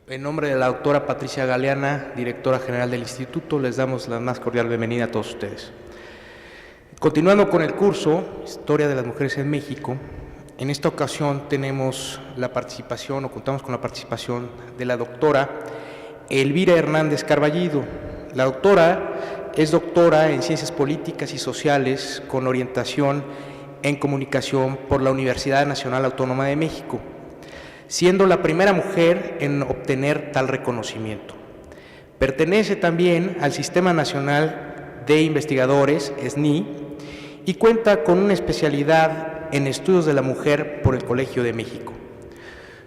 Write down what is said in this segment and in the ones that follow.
En nombre de la doctora Patricia Galeana, directora general del Instituto, les damos la más cordial bienvenida a todos ustedes. Continuando con el curso Historia de las Mujeres en México, en esta ocasión tenemos la participación, o contamos con la participación de la doctora Elvira Hernández Carballido. La doctora es doctora en Ciencias Políticas y Sociales con orientación en Comunicación por la Universidad Nacional Autónoma de México, siendo la primera mujer en obtener tal reconocimiento. Pertenece también al Sistema Nacional de Investigadores, SNI, y cuenta con una especialidad en Estudios de la Mujer por el Colegio de México.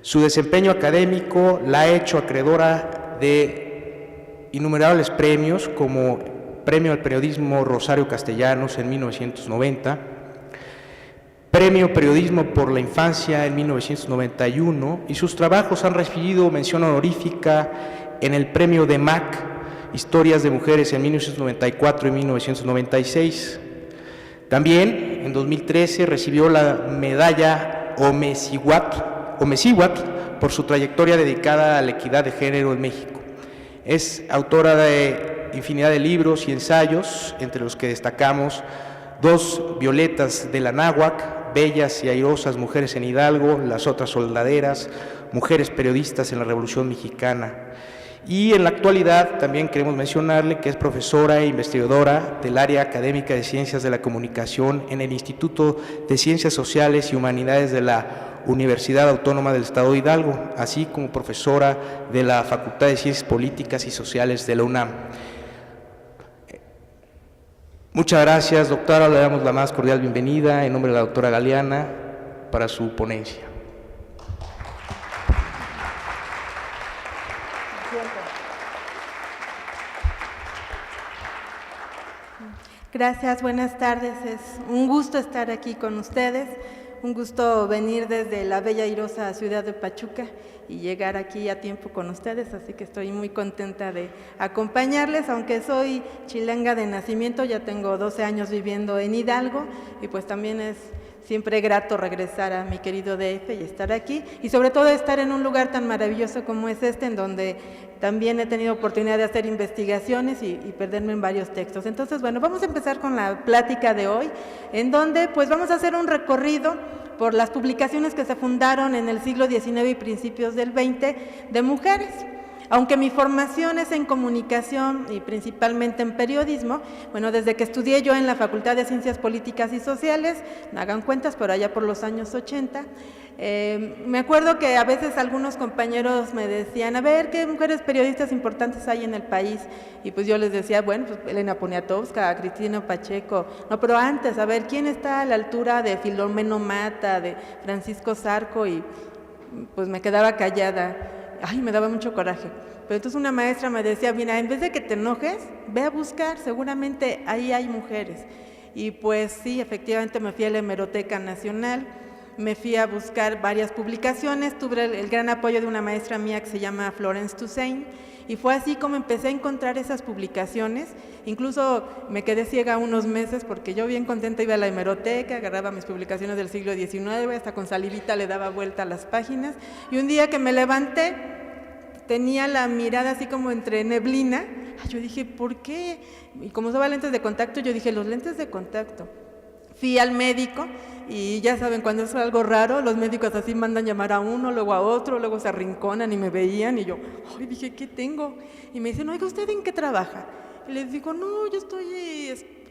Su desempeño académico la ha hecho acreedora de innumerables premios, como Premio al Periodismo Rosario Castellanos en 1990, Premio Periodismo por la Infancia en 1991, y sus trabajos han recibido mención honorífica en el Premio de MAC, Historias de Mujeres en 1994 y 1996. También en 2013 recibió la medalla Omecíhuatl por su trayectoria dedicada a la equidad de género en México. Es autora de infinidad de libros y ensayos, entre los que destacamos Dos Violetas de la Náhuac, Bellas y airosas mujeres en Hidalgo, Las otras soldaderas, Mujeres periodistas en la Revolución Mexicana. Y en la actualidad también queremos mencionarle que es profesora e investigadora del área académica de Ciencias de la Comunicación en el Instituto de Ciencias Sociales y Humanidades de la Universidad Autónoma del Estado de Hidalgo, así como profesora de la Facultad de Ciencias Políticas y Sociales de la UNAM. Muchas gracias, doctora. Le damos la más cordial bienvenida en nombre de la doctora Galeana para su ponencia. Gracias, buenas tardes. Es un gusto estar aquí con ustedes, un gusto venir desde la bella y airosa ciudad de Pachuca y llegar aquí a tiempo con ustedes, así que estoy muy contenta de acompañarles, aunque soy chilanga de nacimiento, ya tengo 12 años viviendo en Hidalgo y pues también es siempre grato regresar a mi querido DF y estar aquí, y sobre todo estar en un lugar tan maravilloso como es este, en donde también he tenido oportunidad de hacer investigaciones y perderme en varios textos. Entonces, bueno, vamos a empezar con la plática de hoy, en donde pues vamos a hacer un recorrido por las publicaciones que se fundaron en el siglo XIX y principios del XX de mujeres. Aunque mi formación es en comunicación y principalmente en periodismo, bueno, desde que estudié yo en la Facultad de Ciencias Políticas y Sociales, no hagan cuentas, por allá por los años 80, me acuerdo que a veces algunos compañeros me decían, a ver, ¿qué mujeres periodistas importantes hay en el país? Y pues yo les decía, bueno, pues Elena Poniatowska, Cristina Pacheco, no, pero antes, a ver, ¿quién está a la altura de Filomeno Mata, de Francisco Zarco? Y pues me quedaba callada. Ay, me daba mucho coraje. Pero entonces una maestra me decía, mira, en vez de que te enojes, ve a buscar, seguramente ahí hay mujeres. Y pues sí, efectivamente me fui a la Hemeroteca Nacional, me fui a buscar varias publicaciones, tuve el gran apoyo de una maestra mía que se llama Florence Toussaint, y fue así como empecé a encontrar esas publicaciones. Incluso me quedé ciega unos meses porque yo bien contenta iba a la hemeroteca, agarraba mis publicaciones del siglo XIX, hasta con salivita le daba vuelta a las páginas, y un día que me levanté tenía la mirada así como entre neblina. Yo dije, ¿por qué? Y como usaba lentes de contacto, yo dije, los lentes de contacto. Fui al médico y ya saben, cuando es algo raro, los médicos así mandan llamar a uno, luego a otro, luego se arrinconan y me veían y yo, ay, dije, ¿qué tengo? Y me dicen, oiga, ¿usted en qué trabaja? Y les digo, no, yo estoy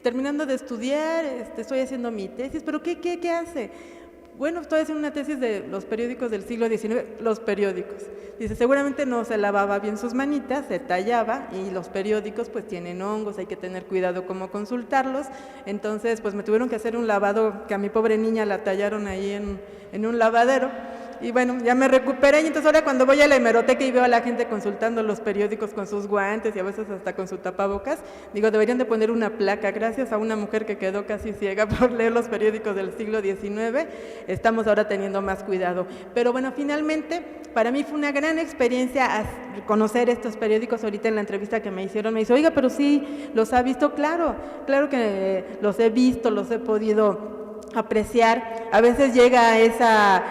terminando de estudiar, estoy haciendo mi tesis, pero ¿qué hace? Bueno, estoy haciendo una tesis de los periódicos del siglo XIX, los periódicos. Dice, seguramente no se lavaba bien sus manitas, se tallaba, y los periódicos pues tienen hongos, hay que tener cuidado cómo consultarlos. Entonces pues me tuvieron que hacer un lavado, que a mi pobre niña la tallaron ahí en un lavadero. y bueno, ya me recuperé, y entonces ahora cuando voy a la hemeroteca y veo a la gente consultando los periódicos con sus guantes y a veces hasta con su tapabocas, digo, deberían de poner una placa, gracias a una mujer que quedó casi ciega por leer los periódicos del siglo XIX, estamos ahora teniendo más cuidado. Pero bueno, finalmente, para mí fue una gran experiencia conocer estos periódicos. Ahorita en la entrevista que me hicieron, me dice, oiga, pero sí, ¿los ha visto? Claro que los he visto, los he podido apreciar. A veces llega esa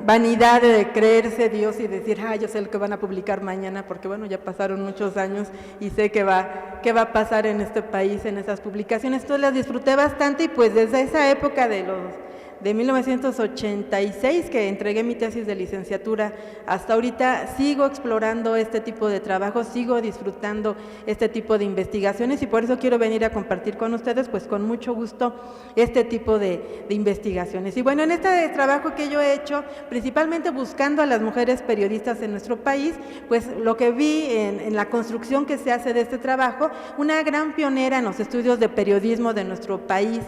vanidad de creerse Dios y decir, yo sé lo que van a publicar mañana, porque bueno, ya pasaron muchos años y sé qué va a pasar en este país en esas publicaciones. Entonces las disfruté bastante, y pues desde esa época de 1986 que entregué mi tesis de licenciatura hasta ahorita, sigo explorando este tipo de trabajo, sigo disfrutando este tipo de investigaciones, y por eso quiero venir a compartir con ustedes, pues con mucho gusto, este tipo de investigaciones. Y bueno, en este trabajo que yo he hecho, principalmente buscando a las mujeres periodistas en nuestro país, pues lo que vi en la construcción que se hace de este trabajo, una gran pionera en los estudios de periodismo de nuestro país,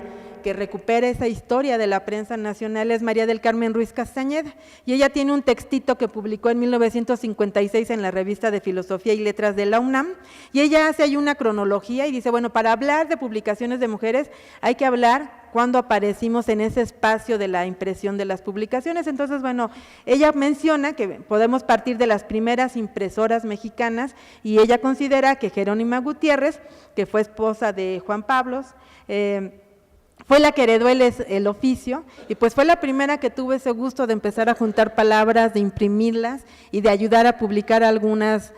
que recupera esa historia de la prensa nacional, es María del Carmen Ruiz Castañeda, y ella tiene un textito que publicó en 1956 en la revista de Filosofía y Letras de la UNAM, y ella hace ahí una cronología y dice, bueno, para hablar de publicaciones de mujeres hay que hablar cuando aparecimos en ese espacio de la impresión de las publicaciones. Entonces, bueno, ella menciona que podemos partir de las primeras impresoras mexicanas, y ella considera que Jerónima Gutiérrez, que fue esposa de Juan Pablos, fue la que heredó el oficio, y pues fue la primera que tuvo ese gusto de empezar a juntar palabras, de imprimirlas y de ayudar a publicar algunos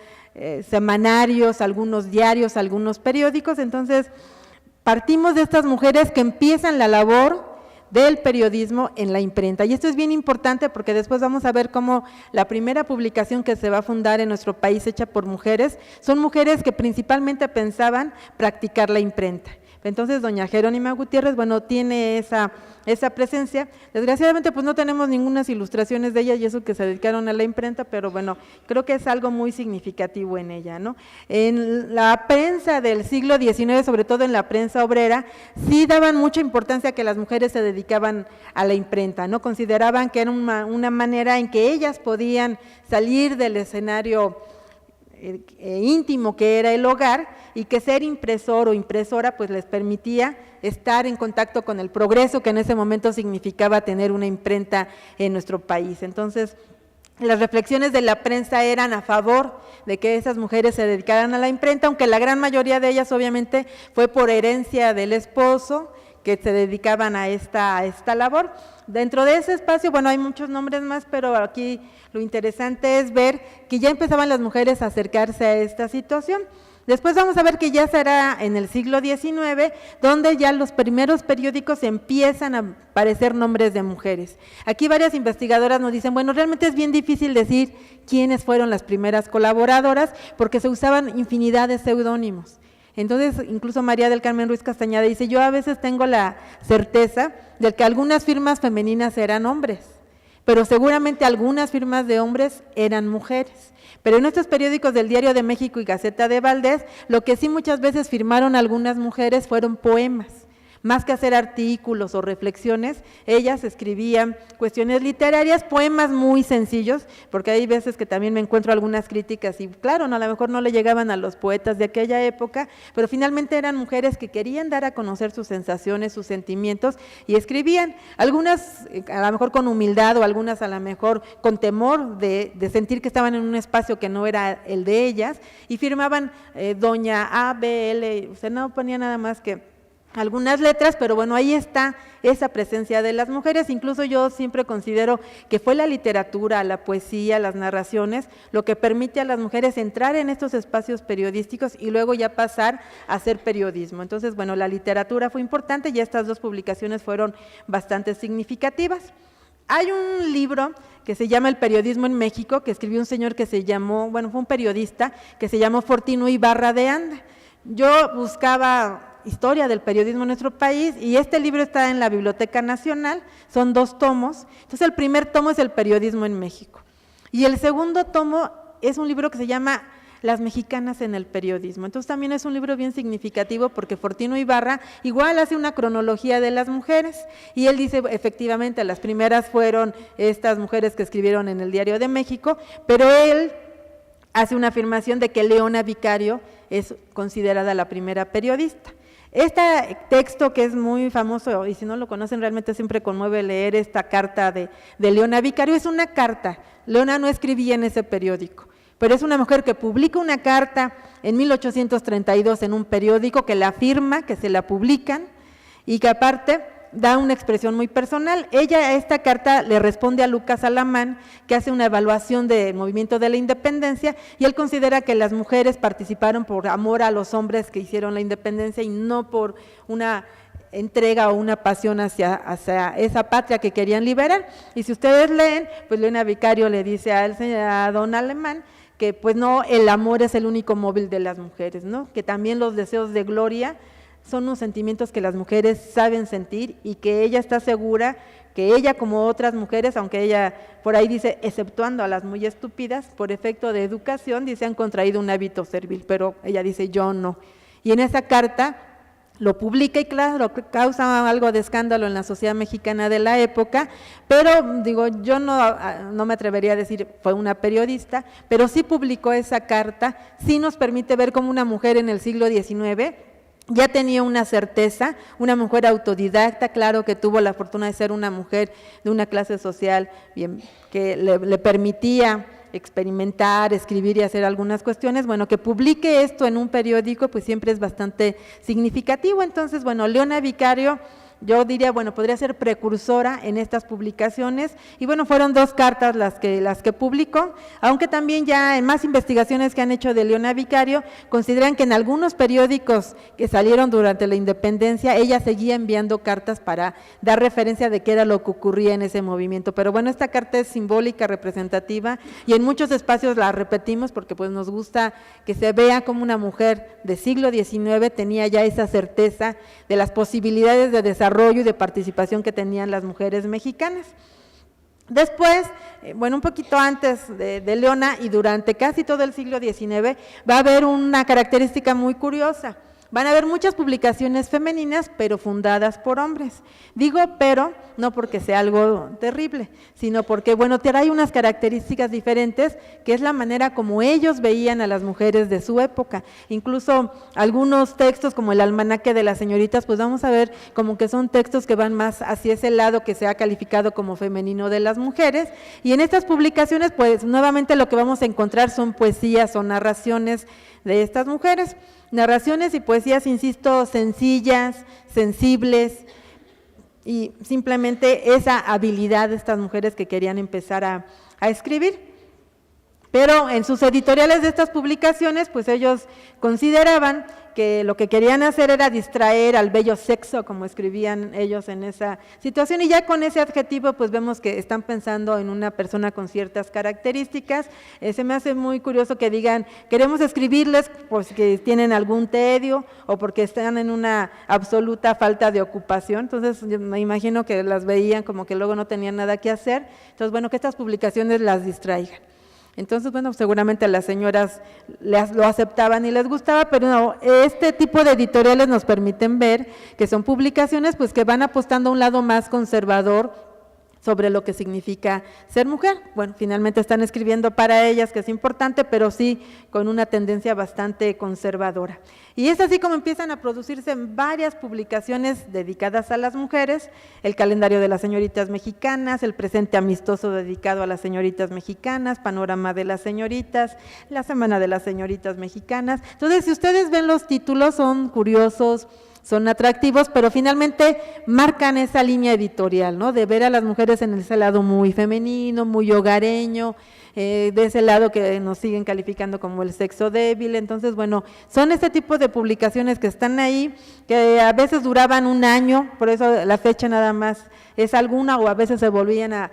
semanarios, algunos diarios, algunos periódicos. Entonces partimos de estas mujeres que empiezan la labor del periodismo en la imprenta, y esto es bien importante porque después vamos a ver cómo la primera publicación que se va a fundar en nuestro país hecha por mujeres, son mujeres que principalmente pensaban practicar la imprenta. Entonces, doña Jerónima Gutiérrez, bueno, tiene esa presencia. Desgraciadamente, pues no tenemos ninguna ilustraciones de ella, y eso que se dedicaron a la imprenta, pero bueno, creo que es algo muy significativo en ella, ¿no? En la prensa del siglo XIX, sobre todo en la prensa obrera, sí daban mucha importancia a que las mujeres se dedicaban a la imprenta, ¿no? Consideraban que era una manera en que ellas podían salir del escenario íntimo que era el hogar, y que ser impresor o impresora pues les permitía estar en contacto con el progreso que en ese momento significaba tener una imprenta en nuestro país. Entonces, las reflexiones de la prensa eran a favor de que esas mujeres se dedicaran a la imprenta, aunque la gran mayoría de ellas obviamente fue por herencia del esposo, que se dedicaban a esta labor. Dentro de ese espacio, bueno, hay muchos nombres más, pero aquí lo interesante es ver que ya empezaban las mujeres a acercarse a esta situación. Después vamos a ver que ya será en el siglo XIX, donde ya los primeros periódicos empiezan a aparecer nombres de mujeres. Aquí varias investigadoras nos dicen, bueno, realmente es bien difícil decir quiénes fueron las primeras colaboradoras, porque se usaban infinidad de seudónimos. Entonces, incluso María del Carmen Ruiz Castañeda dice, yo a veces tengo la certeza de que algunas firmas femeninas eran hombres, pero seguramente algunas firmas de hombres eran mujeres. Pero en estos periódicos del Diario de México y Gaceta de Valdés, lo que sí muchas veces firmaron algunas mujeres fueron poemas. Más que hacer artículos o reflexiones, ellas escribían cuestiones literarias, poemas muy sencillos, porque hay veces que también me encuentro algunas críticas y claro, no, a lo mejor no le llegaban a los poetas de aquella época, pero finalmente eran mujeres que querían dar a conocer sus sensaciones, sus sentimientos y escribían, algunas a lo mejor con humildad o algunas a lo mejor con temor de sentir que estaban en un espacio que no era el de ellas y firmaban doña A, B, L, o sea, no ponía nada más que algunas letras, pero bueno, ahí está esa presencia de las mujeres. Incluso yo siempre considero que fue la literatura, la poesía, las narraciones, lo que permite a las mujeres entrar en estos espacios periodísticos y luego ya pasar a hacer periodismo. Entonces, bueno, la literatura fue importante y estas dos publicaciones fueron bastante significativas. Hay un libro que se llama El periodismo en México, que escribió un señor que se llamó, bueno, fue un periodista que se llamó Fortino Ibarra de Anda. Yo buscaba historia del periodismo en nuestro país y este libro está en la Biblioteca Nacional, son 2 tomos. Entonces el primer tomo es El periodismo en México y el segundo tomo es un libro que se llama las mexicanas en el periodismo. Entonces también es un libro bien significativo porque Fortino Ibarra igual hace una cronología de las mujeres y él dice efectivamente las primeras fueron estas mujeres que escribieron en el Diario de México, pero él hace una afirmación de que Leona Vicario es considerada la primera periodista. Este texto que es muy famoso, y si no lo conocen realmente siempre conmueve leer esta carta de Leona Vicario, es una carta. Leona no escribía en ese periódico, pero es una mujer que publica una carta en 1832 en un periódico, que la firma, que se la publican, y que aparte da una expresión muy personal. Ella a esta carta le responde a Lucas Alamán, que hace una evaluación del movimiento de la independencia, y él considera que las mujeres participaron por amor a los hombres que hicieron la independencia y no por una entrega o una pasión hacia esa patria que querían liberar. Y si ustedes leen, pues Leona Vicario le dice a don Alamán que pues no, el amor es el único móvil de las mujeres, ¿no? Que también los deseos de gloria son unos sentimientos que las mujeres saben sentir y que ella está segura que ella, como otras mujeres, aunque ella por ahí dice, exceptuando a las muy estúpidas, por efecto de educación, dice, han contraído un hábito servil, pero ella dice, yo no. Y en esa carta lo publica y claro, causa algo de escándalo en la sociedad mexicana de la época, pero digo, yo no me atrevería a decir fue una periodista, pero sí publicó esa carta, sí nos permite ver cómo una mujer en el siglo XIX ya tenía una certeza, una mujer autodidacta, claro que tuvo la fortuna de ser una mujer de una clase social bien, que le permitía experimentar, escribir y hacer algunas cuestiones. Bueno, que publique esto en un periódico pues siempre es bastante significativo. Entonces, bueno, Leona Vicario, yo diría, bueno, podría ser precursora en estas publicaciones, y bueno, fueron 2 cartas las que publicó, aunque también ya en más investigaciones que han hecho de Leona Vicario, consideran que en algunos periódicos que salieron durante la independencia, ella seguía enviando cartas para dar referencia de qué era lo que ocurría en ese movimiento, pero bueno, esta carta es simbólica, representativa, y en muchos espacios la repetimos porque pues nos gusta que se vea como una mujer del siglo XIX tenía ya esa certeza de las posibilidades de desarrollo y de participación que tenían las mujeres mexicanas. Después, bueno, un poquito antes de Leona y durante casi todo el siglo XIX, va a haber una característica muy curiosa. Van a haber muchas publicaciones femeninas, pero fundadas por hombres. Digo pero, no porque sea algo terrible, sino porque, bueno, trae unas características diferentes, que es la manera como ellos veían a las mujeres de su época. Incluso algunos textos, como el Almanaque de las Señoritas, pues vamos a ver como que son textos que van más hacia ese lado que se ha calificado como femenino de las mujeres. Y en estas publicaciones, pues nuevamente lo que vamos a encontrar son poesías o narraciones de estas mujeres. Narraciones y poesías, insisto, sencillas, sensibles, y simplemente esa habilidad de estas mujeres que querían empezar a escribir. Pero en sus editoriales de estas publicaciones, pues ellos consideraban que lo que querían hacer era distraer al bello sexo, como escribían ellos en esa situación, y ya con ese adjetivo pues vemos que están pensando en una persona con ciertas características. Se me hace muy curioso que digan, queremos escribirles porque tienen algún tedio o porque están en una absoluta falta de ocupación. Entonces yo me imagino que las veían como que luego no tenían nada que hacer, entonces bueno, que estas publicaciones las distraigan. Entonces, bueno, seguramente las señoras lo aceptaban y les gustaba, pero no, este tipo de editoriales nos permiten ver que son publicaciones pues que van apostando a un lado más conservador sobre lo que significa ser mujer. Bueno, finalmente están escribiendo para ellas, que es importante, pero sí con una tendencia bastante conservadora. Y es así como empiezan a producirse varias publicaciones dedicadas a las mujeres: el calendario de las señoritas mexicanas, el presente amistoso dedicado a las señoritas mexicanas, panorama de las señoritas, la semana de las señoritas mexicanas. Entonces, si ustedes ven los títulos, son curiosos, son atractivos, pero finalmente marcan esa línea editorial, ¿no? De ver a las mujeres en ese lado muy femenino, muy hogareño, de ese lado que nos siguen calificando como el sexo débil. Entonces, bueno, son este tipo de publicaciones que están ahí, que a veces duraban un año, por eso la fecha nada más es alguna, o a veces se volvían a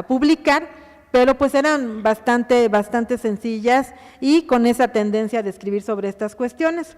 publicar, pero pues eran bastante sencillas y con esa tendencia de escribir sobre estas cuestiones.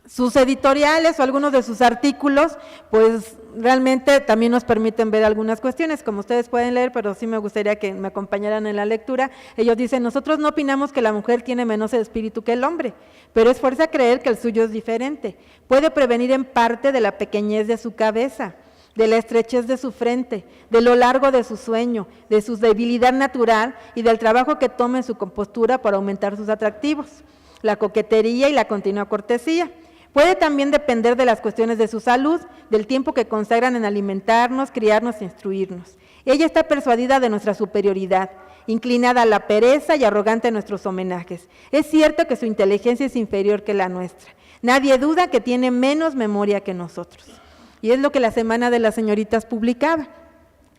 sus editoriales o algunos de sus artículos, pues realmente también nos permiten ver algunas cuestiones, como ustedes pueden leer, pero sí me gustaría que me acompañaran en la lectura. Ellos dicen: nosotros no opinamos que la mujer tiene menos espíritu que el hombre, pero es fuerza creer que el suyo es diferente. Puede prevenir en parte de la pequeñez de su cabeza, de la estrechez de su frente, de lo largo de su sueño, de su debilidad natural y del trabajo que toma en su compostura para aumentar sus atractivos, la coquetería y la continua cortesía. Puede también depender de las cuestiones de su salud, del tiempo que consagran en alimentarnos, criarnos e instruirnos. Ella está persuadida de nuestra superioridad, inclinada a la pereza y arrogante a nuestros homenajes. Es cierto que su inteligencia es inferior que la nuestra. Nadie duda que tiene menos memoria que nosotros. Y es lo que la Semana de las Señoritas publicaba.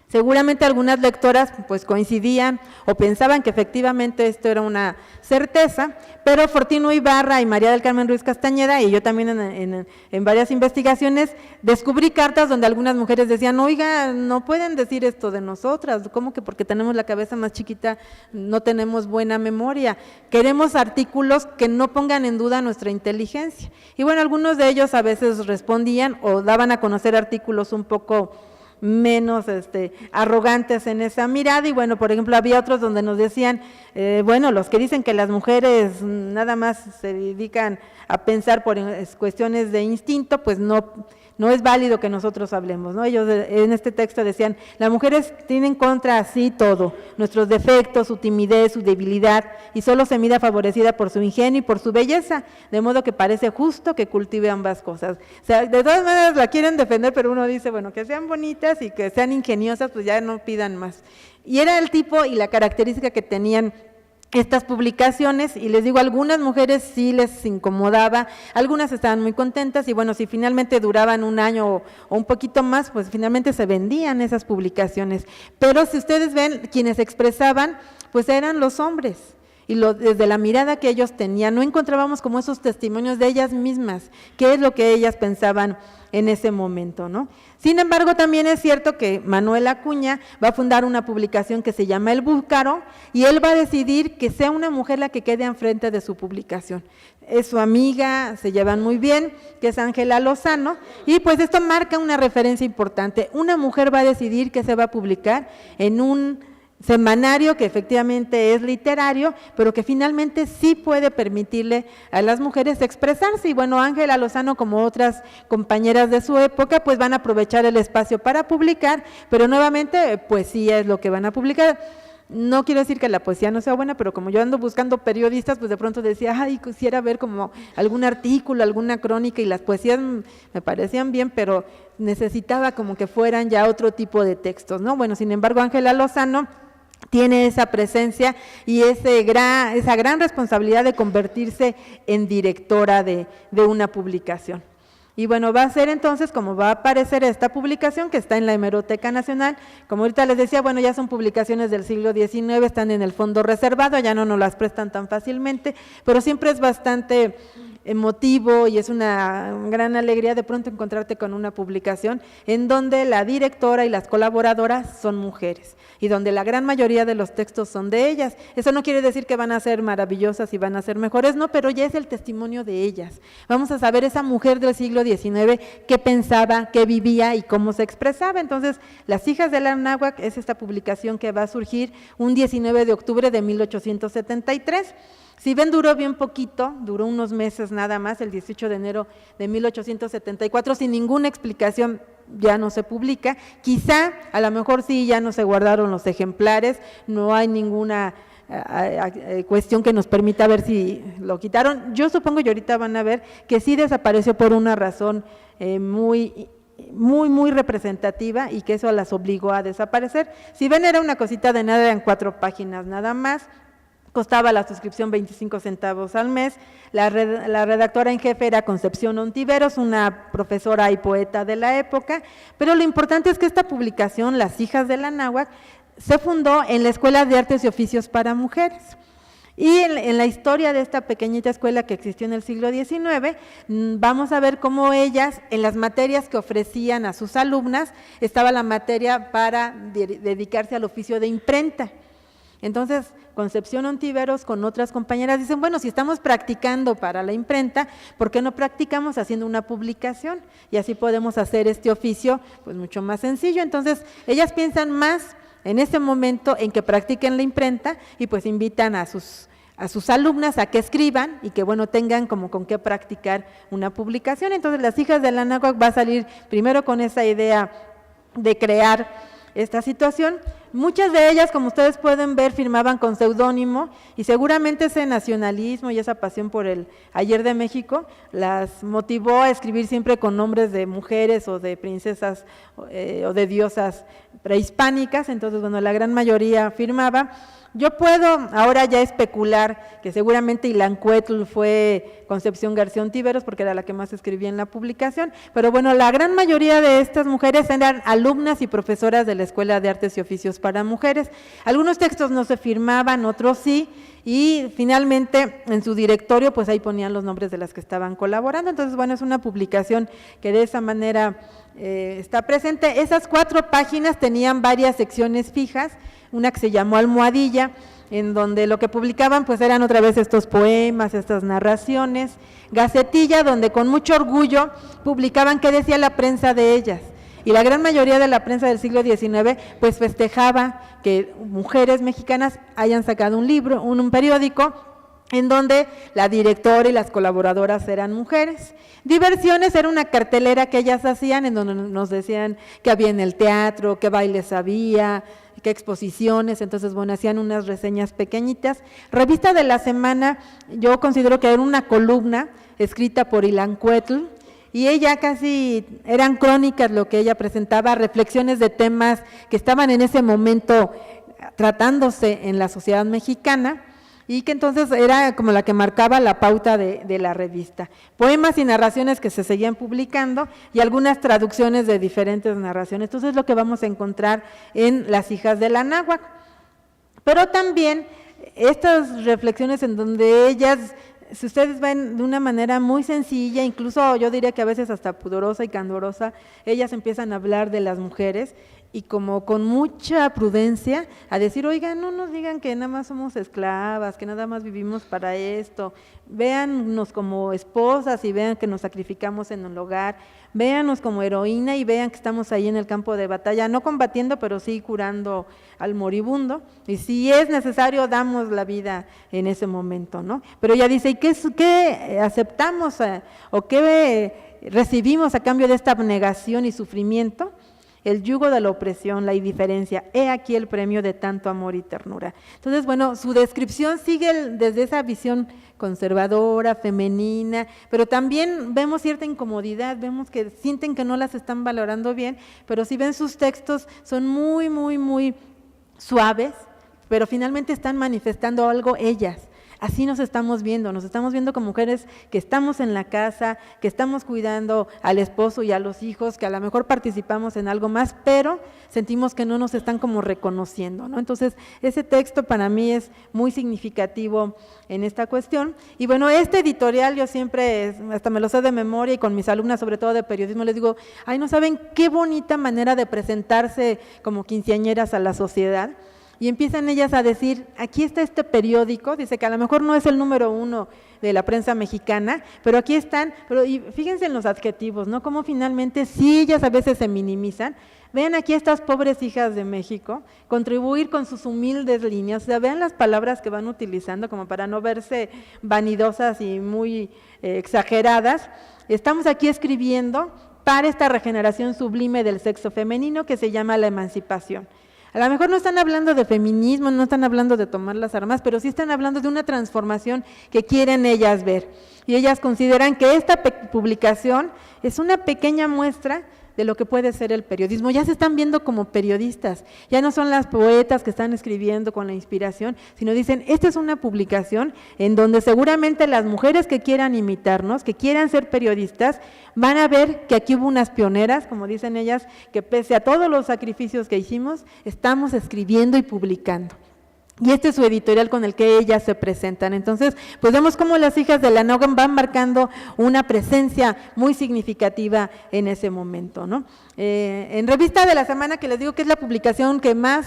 Seguramente algunas lectoras pues coincidían o pensaban que efectivamente esto era una certeza, pero Fortino Ibarra y María del Carmen Ruiz Castañeda, y yo también en varias investigaciones, descubrí cartas donde algunas mujeres decían: oiga, no pueden decir esto de nosotras, ¿cómo que porque tenemos la cabeza más chiquita no tenemos buena memoria? Queremos artículos que no pongan en duda nuestra inteligencia. Y bueno, algunos de ellos a veces respondían o daban a conocer artículos un poco menos arrogantes en esa mirada. Y bueno, por ejemplo, había otros donde nos decían, bueno, los que dicen que las mujeres nada más se dedican a pensar por cuestiones de instinto, pues no es válido que nosotros hablemos, ¿no? Ellos en este texto decían: las mujeres tienen contra sí todo, nuestros defectos, su timidez, su debilidad, y solo se mira favorecida por su ingenio y por su belleza, de modo que parece justo que cultive ambas cosas. O sea, de todas maneras la quieren defender, pero uno dice, bueno, que sean bonitas y que sean ingeniosas, pues ya no pidan más. Y era el tipo y la característica que tenían estas publicaciones, y les digo, algunas mujeres sí les incomodaba, algunas estaban muy contentas, y bueno, si finalmente duraban un año o un poquito más, pues finalmente se vendían esas publicaciones. Pero si ustedes ven, quienes expresaban, pues eran los hombres, y desde la mirada que ellos tenían, no encontrábamos como esos testimonios de ellas mismas, qué es lo que ellas pensaban en ese momento, ¿no? Sin embargo, también es cierto que Manuel Acuña va a fundar una publicación que se llama El Búcaro, y él va a decidir que sea una mujer la que quede enfrente de su publicación. Es su amiga, se llevan muy bien, que es Ángela Lozano, y pues esto marca una referencia importante. Una mujer va a decidir que se va a publicar en un semanario que efectivamente es literario, pero que finalmente sí puede permitirle a las mujeres expresarse. Y bueno, Ángela Lozano, como otras compañeras de su época, pues van a aprovechar el espacio para publicar, pero nuevamente poesía es lo que van a publicar. No quiero decir que la poesía no sea buena, pero como yo ando buscando periodistas, pues de pronto decía, ay, quisiera ver como algún artículo, alguna crónica, y las poesías me parecían bien, pero necesitaba como que fueran ya otro tipo de textos, ¿no? Bueno, sin embargo, Ángela Lozano tiene esa presencia y esa gran responsabilidad de convertirse en directora de una publicación. Y bueno, va a ser entonces como va a aparecer esta publicación que está en la Hemeroteca Nacional. Como ahorita les decía, bueno, ya son publicaciones del siglo XIX, están en el fondo reservado, ya no nos las prestan tan fácilmente, pero siempre es bastante emotivo y es una gran alegría de pronto encontrarte con una publicación en donde la directora y las colaboradoras son mujeres y donde la gran mayoría de los textos son de ellas. Eso no quiere decir que van a ser maravillosas y van a ser mejores, no, pero ya es el testimonio de ellas. Vamos a saber esa mujer del siglo XIX qué pensaba, qué vivía y cómo se expresaba. Entonces, Las hijas de la Anáhuac es esta publicación que va a surgir un 19 de octubre de 1873. Si ven, duró bien poquito, duró unos meses nada más, el 18 de enero de 1874, sin ninguna explicación ya no se publica. Quizá, a lo mejor sí, ya no se guardaron los ejemplares, no hay ninguna cuestión que nos permita ver si lo quitaron. Yo supongo, y ahorita van a ver, que sí desapareció por una razón muy representativa y que eso las obligó a desaparecer. Si ven, era una cosita de nada, eran 4 páginas nada más. Costaba la suscripción 25 centavos al mes. La redactora en jefe era Concepción Ontiveros, una profesora y poeta de la época, pero lo importante es que esta publicación, Las hijas de la Anáhuac, se fundó en la Escuela de Artes y Oficios para Mujeres. Y en la historia de esta pequeñita escuela que existió en el siglo XIX, vamos a ver cómo ellas, en las materias que ofrecían a sus alumnas, estaba la materia para dedicarse al oficio de imprenta. Entonces, Concepción Ontiveros con otras compañeras dicen, bueno, si estamos practicando para la imprenta, ¿por qué no practicamos haciendo una publicación? Y así podemos hacer este oficio pues mucho más sencillo. Entonces, ellas piensan más en ese momento en que practiquen la imprenta y pues invitan a sus alumnas a que escriban y que bueno tengan como con qué practicar una publicación. Entonces las hijas de la Anáhuac va a salir primero con esa idea de crear esta situación. Muchas de ellas, como ustedes pueden ver, firmaban con seudónimo y seguramente ese nacionalismo y esa pasión por el ayer de México las motivó a escribir siempre con nombres de mujeres o de princesas o de diosas prehispánicas. Entonces, bueno, la gran mayoría firmaba. Yo puedo ahora ya especular que seguramente Ilancuetl fue Concepción García Ontiveros porque era la que más escribía en la publicación, pero bueno, la gran mayoría de estas mujeres eran alumnas y profesoras de la Escuela de Artes y Oficios para Mujeres. Algunos textos no se firmaban, otros sí, y finalmente en su directorio pues ahí ponían los nombres de las que estaban colaborando. Entonces bueno, es una publicación que de esa manera está presente. Esas 4 páginas tenían varias secciones fijas, una que se llamó Almohadilla, en donde lo que publicaban pues eran otra vez estos poemas, estas narraciones. Gacetilla, donde con mucho orgullo publicaban qué decía la prensa de ellas. Y la gran mayoría de la prensa del siglo XIX pues festejaba que mujeres mexicanas hayan sacado un libro, un periódico, en donde la directora y las colaboradoras eran mujeres. Diversiones era una cartelera que ellas hacían, en donde nos decían que había en el teatro, qué bailes había, qué exposiciones. Entonces, bueno, hacían unas reseñas pequeñitas. Revista de la Semana, yo considero que era una columna escrita por Ilancuetl, y ella casi eran crónicas lo que ella presentaba, reflexiones de temas que estaban en ese momento tratándose en la sociedad mexicana, y que entonces era como la que marcaba la pauta de la revista. Poemas y narraciones que se seguían publicando y algunas traducciones de diferentes narraciones. Entonces es lo que vamos a encontrar en Las hijas de la Anáhuac. Pero también estas reflexiones en donde ellas, si ustedes ven de una manera muy sencilla, incluso yo diría que a veces hasta pudorosa y candorosa, ellas empiezan a hablar de las mujeres y como con mucha prudencia a decir, oigan, no nos digan que nada más somos esclavas, que nada más vivimos para esto, véannos como esposas y vean que nos sacrificamos en el hogar, véanos como heroína y vean que estamos ahí en el campo de batalla, no combatiendo, pero sí curando al moribundo, y si es necesario damos la vida en ese momento, ¿no? Pero ella dice, ¿y qué aceptamos o qué recibimos a cambio de esta abnegación y sufrimiento? El yugo de la opresión, la indiferencia, he aquí el premio de tanto amor y ternura. Entonces, bueno, su descripción sigue desde esa visión conservadora, femenina, pero también vemos cierta incomodidad, vemos que sienten que no las están valorando bien, pero si ven sus textos son muy, muy, muy suaves, pero finalmente están manifestando algo ellas. Así nos estamos viendo como mujeres que estamos en la casa, que estamos cuidando al esposo y a los hijos, que a lo mejor participamos en algo más, pero sentimos que no nos están como reconociendo, ¿no? Entonces, ese texto para mí es muy significativo en esta cuestión. Y bueno, este editorial yo siempre, hasta me lo sé de memoria y con mis alumnas, sobre todo de periodismo, les digo, ay, no saben qué bonita manera de presentarse como quinceañeras a la sociedad. Y empiezan ellas a decir, aquí está este periódico, dice que a lo mejor no es el número 1 de la prensa mexicana, pero aquí están, y fíjense en los adjetivos, ¿no? Cómo finalmente, si ellas a veces se minimizan, vean aquí estas pobres hijas de México, contribuir con sus humildes líneas, o sea, vean las palabras que van utilizando como para no verse vanidosas y muy exageradas. Estamos aquí escribiendo para esta regeneración sublime del sexo femenino que se llama la emancipación. A lo mejor no están hablando de feminismo, no están hablando de tomar las armas, pero sí están hablando de una transformación que quieren ellas ver. Y ellas consideran que esta publicación es una pequeña muestra de lo que puede ser el periodismo. Ya se están viendo como periodistas, ya no son las poetas que están escribiendo con la inspiración, sino dicen, esta es una publicación en donde seguramente las mujeres que quieran imitarnos, que quieran ser periodistas, van a ver que aquí hubo unas pioneras, como dicen ellas, que pese a todos los sacrificios que hicimos, estamos escribiendo y publicando. Y este es su editorial con el que ellas se presentan. Entonces, pues vemos cómo las hijas de la Anáhuac van marcando una presencia muy significativa en ese momento, ¿no? En Revista de la Semana, que les digo que es la publicación que más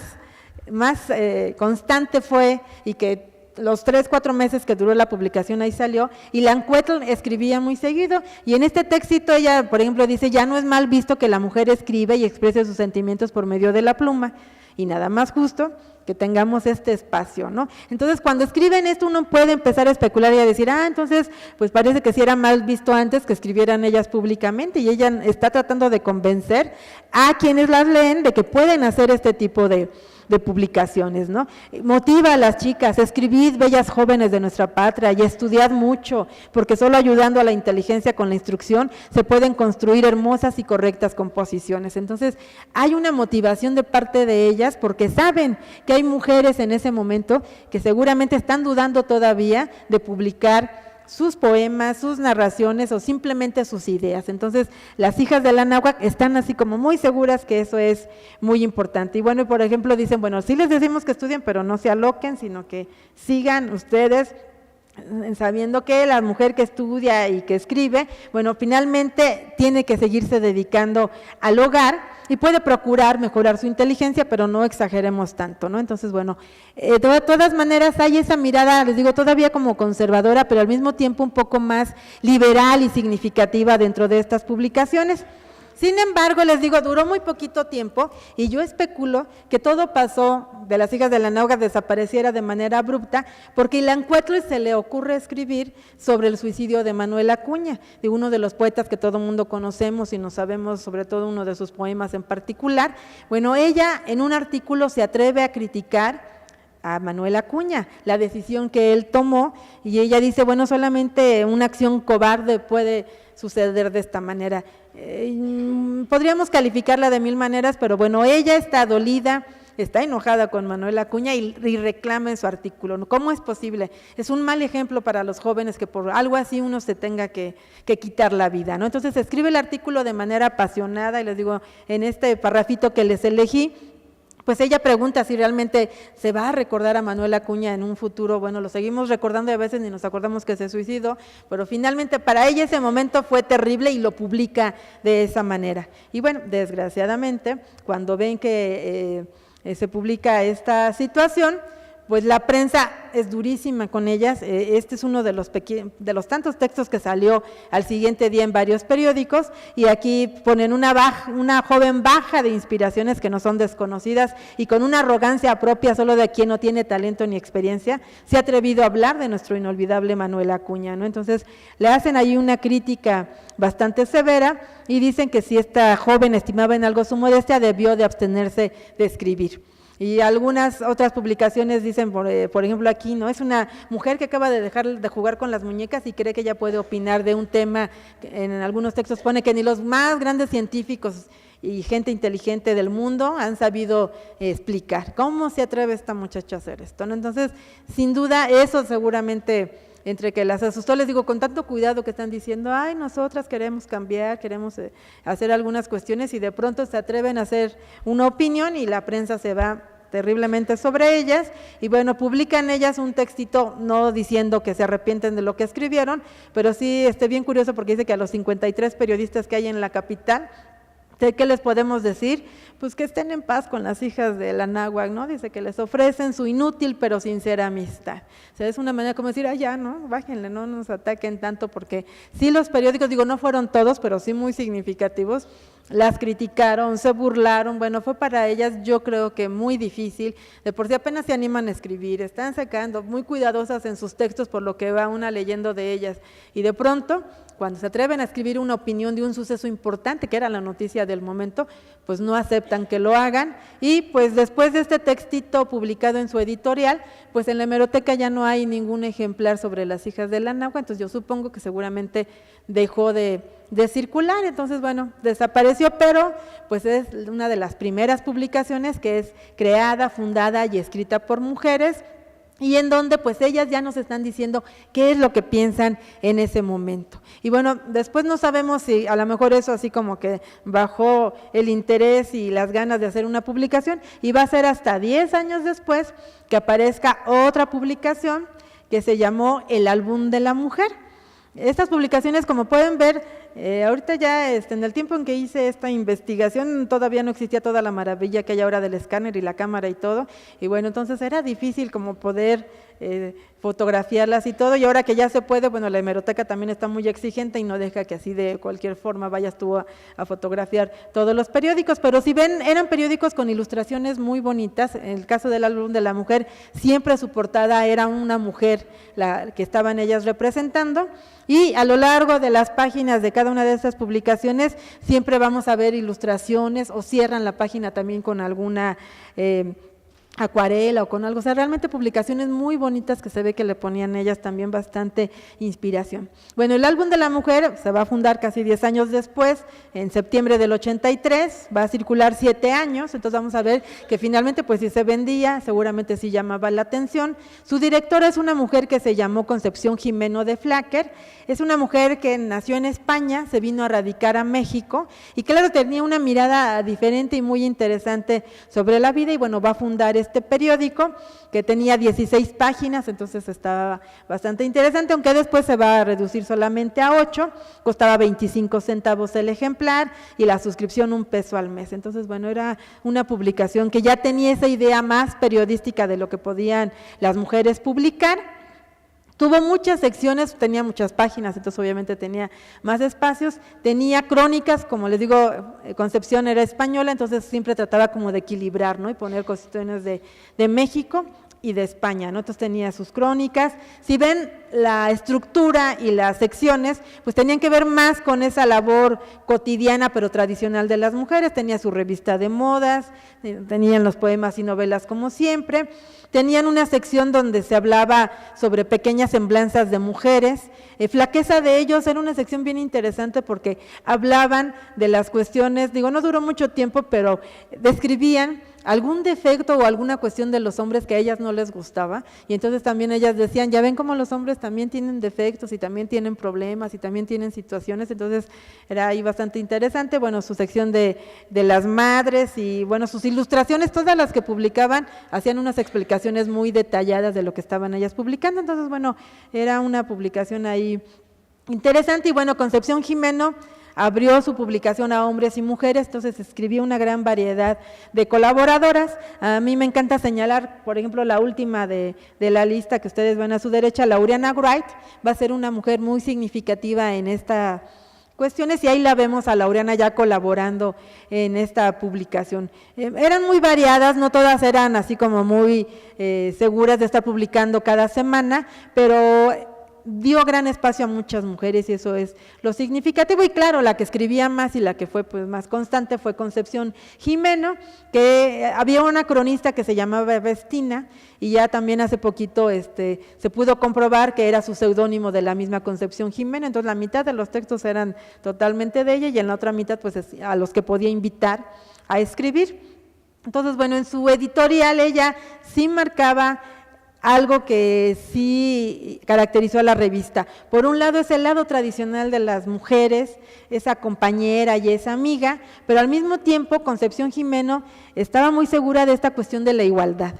constante fue, y que los 3-4 meses que duró la publicación ahí salió, y Lancuetl escribía muy seguido, y en este textito ella, por ejemplo, dice: ya no es mal visto que la mujer escribe y exprese sus sentimientos por medio de la pluma, y nada más justo que tengamos este espacio, ¿no? Entonces, cuando escriben esto, uno puede empezar a especular y a decir: entonces, pues parece que sí era mal visto antes que escribieran ellas públicamente, y ella está tratando de convencer a quienes las leen de que pueden hacer este tipo de publicaciones, ¿no? Motiva a las chicas: escribid, bellas jóvenes de nuestra patria, y estudiad mucho, porque solo ayudando a la inteligencia con la instrucción se pueden construir hermosas y correctas composiciones. Entonces, hay una motivación de parte de ellas, porque saben que hay mujeres en ese momento que seguramente están dudando todavía de publicar sus poemas, sus narraciones o simplemente sus ideas. Entonces, las hijas de la náhuatl están así como muy seguras que eso es muy importante. Y bueno, por ejemplo, dicen: bueno, sí les decimos que estudien, pero no se aloquen, sino que sigan ustedes sabiendo que la mujer que estudia y que escribe, bueno, finalmente tiene que seguirse dedicando al hogar y puede procurar mejorar su inteligencia, pero no exageremos tanto, ¿no? Entonces, bueno, de todas maneras hay esa mirada, les digo, todavía como conservadora, pero al mismo tiempo un poco más liberal y significativa dentro de estas publicaciones. Sin embargo, les digo, duró muy poquito tiempo, y yo especulo que todo pasó de las hijas de la náhuatl desapareciera de manera abrupta, porque a Lancuetl se le ocurre escribir sobre el suicidio de Manuel Acuña, de uno de los poetas que todo el mundo conocemos y no sabemos sobre todo uno de sus poemas en particular. Bueno, ella en un artículo se atreve a criticar a Manuel Acuña, la decisión que él tomó, y ella dice: bueno, solamente una acción cobarde puede suceder de esta manera. Podríamos calificarla de mil maneras, pero bueno, ella está dolida, está enojada con Manuel Acuña y reclama en su artículo. ¿Cómo es posible? Es un mal ejemplo para los jóvenes que por algo así uno se tenga que quitar la vida, ¿no? Entonces escribe el artículo de manera apasionada, y les digo, en este parrafito que les elegí, pues ella pregunta si realmente se va a recordar a Manuel Acuña en un futuro. Bueno, lo seguimos recordando y a veces ni nos acordamos que se suicidó, pero finalmente para ella ese momento fue terrible y lo publica de esa manera. Y bueno, desgraciadamente, cuando ven que se publica esta situación, pues la prensa es durísima con ellas. Este es uno de los tantos textos que salió al siguiente día en varios periódicos, y aquí ponen una joven baja de inspiraciones que no son desconocidas y con una arrogancia propia solo de quien no tiene talento ni experiencia, se ha atrevido a hablar de nuestro inolvidable Manuel Acuña, ¿no? Entonces le hacen ahí una crítica bastante severa y dicen que si esta joven estimaba en algo su modestia, debió de abstenerse de escribir. Y algunas otras publicaciones dicen, por ejemplo aquí, ¿no? Es una mujer que acaba de dejar de jugar con las muñecas y cree que ella puede opinar de un tema, en algunos textos pone que ni los más grandes científicos y gente inteligente del mundo han sabido explicar. ¿Cómo se atreve esta muchacha a hacer esto, ¿no? Entonces, sin duda, eso seguramente entre que las asustó, les digo, con tanto cuidado que están diciendo: ay, nosotras queremos cambiar, queremos hacer algunas cuestiones, y de pronto se atreven a hacer una opinión y la prensa se va terriblemente sobre ellas, y bueno, publican ellas un textito no diciendo que se arrepienten de lo que escribieron, pero sí bien curioso, porque dice que a los 53 periodistas que hay en la capital, ¿qué les podemos decir? Pues que estén en paz con las hijas de la náhuatl, ¿no? Dice que les ofrecen su inútil pero sincera amistad. O sea, es una manera como decir: ya, ¿no? Bájenle, no nos ataquen tanto, porque sí, los periódicos, digo, no fueron todos, pero sí muy significativos, las criticaron, se burlaron. Bueno, fue para ellas, yo creo que muy difícil, de por sí apenas se animan a escribir, están sacando, muy cuidadosas en sus textos por lo que va una leyendo de ellas, y de pronto, cuando se atreven a escribir una opinión de un suceso importante, que era la noticia del momento, pues no aceptan que lo hagan, y pues después de este textito publicado en su editorial, pues en la hemeroteca ya no hay ningún ejemplar sobre las hijas de la náhuatl, entonces yo supongo que seguramente dejó de circular. Entonces, bueno, desapareció, pero pues es una de las primeras publicaciones que es creada, fundada y escrita por mujeres, y en donde pues ellas ya nos están diciendo qué es lo que piensan en ese momento. Y bueno, después no sabemos si a lo mejor eso así como que bajó el interés y las ganas de hacer una publicación, y va a ser hasta 10 años después que aparezca otra publicación que se llamó El Álbum de la Mujer. Estas publicaciones, como pueden ver, ahorita ya en el tiempo en que hice esta investigación todavía no existía toda la maravilla que hay ahora del escáner y la cámara y todo, y bueno, entonces era difícil como poder fotografiarlas y todo, y ahora que ya se puede, bueno, la hemeroteca también está muy exigente y no deja que así de cualquier forma vayas tú a fotografiar todos los periódicos, pero si ven, eran periódicos con ilustraciones muy bonitas. En el caso del álbum de la mujer, siempre su portada era una mujer la que estaban ellas representando, y a lo largo de las páginas de cada una de estas publicaciones siempre vamos a ver ilustraciones o cierran la página también con alguna acuarela o con algo, o sea, realmente publicaciones muy bonitas que se ve que le ponían ellas también bastante inspiración. Bueno, el álbum de la mujer se va a fundar casi 10 años después, en septiembre del 83, va a circular 7 años, entonces vamos a ver que finalmente pues sí se vendía, seguramente sí llamaba la atención. Su directora es una mujer que se llamó Concepción Jimeno de Flaquer, es una mujer que nació en España, se vino a radicar a México y claro, tenía una mirada diferente y muy interesante sobre la vida y bueno, va a fundar este periódico que tenía 16 páginas, entonces estaba bastante interesante, aunque después se va a reducir solamente a 8, costaba 25 centavos el ejemplar y la suscripción $1 al mes, entonces bueno, era una publicación que ya tenía esa idea más periodística de lo que podían las mujeres publicar. Tuvo muchas secciones, tenía muchas páginas, entonces obviamente tenía más espacios, tenía crónicas, como les digo, Concepción era española, entonces siempre trataba como de equilibrar, ¿no? Y poner cuestiones de México y de España, ¿no? Entonces tenía sus crónicas. Si ven la estructura y las secciones, pues tenían que ver más con esa labor cotidiana pero tradicional de las mujeres. Tenía su revista de modas, tenían los poemas y novelas como siempre, tenían una sección donde se hablaba sobre pequeñas semblanzas de mujeres. Flaqueza de ellos era una sección bien interesante porque hablaban de las cuestiones, digo, no duró mucho tiempo, pero describían algún defecto o alguna cuestión de los hombres que a ellas no les gustaba, y entonces también ellas decían, ya ven cómo los hombres también tienen defectos y también tienen problemas y también tienen situaciones, entonces era ahí bastante interesante. Bueno, su sección de las madres y bueno, sus ilustraciones, todas las que publicaban, hacían unas explicaciones muy detalladas de lo que estaban ellas publicando, entonces bueno, era una publicación ahí interesante. Y bueno, Concepción Jimeno abrió su publicación a hombres y mujeres, entonces escribió una gran variedad de colaboradoras. A mí me encanta señalar, por ejemplo, la última de la lista que ustedes ven a su derecha, Laureana Wright, va a ser una mujer muy significativa en esta cuestiones, y ahí la vemos a Laureana ya colaborando en esta publicación. Eran muy variadas, no todas eran así como muy seguras de estar publicando cada semana, pero dio gran espacio a muchas mujeres y eso es lo significativo. Y claro, la que escribía más y la que fue pues más constante fue Concepción Jimeno, que había una cronista que se llamaba Vestina y ya también hace poquito se pudo comprobar que era su seudónimo de la misma Concepción Jimeno, entonces la mitad de los textos eran totalmente de ella y en la otra mitad pues a los que podía invitar a escribir. Entonces bueno, en su editorial ella sí marcaba algo que sí caracterizó a la revista. Por un lado es el lado tradicional de las mujeres, esa compañera y esa amiga, pero al mismo tiempo Concepción Jimeno estaba muy segura de esta cuestión de la igualdad.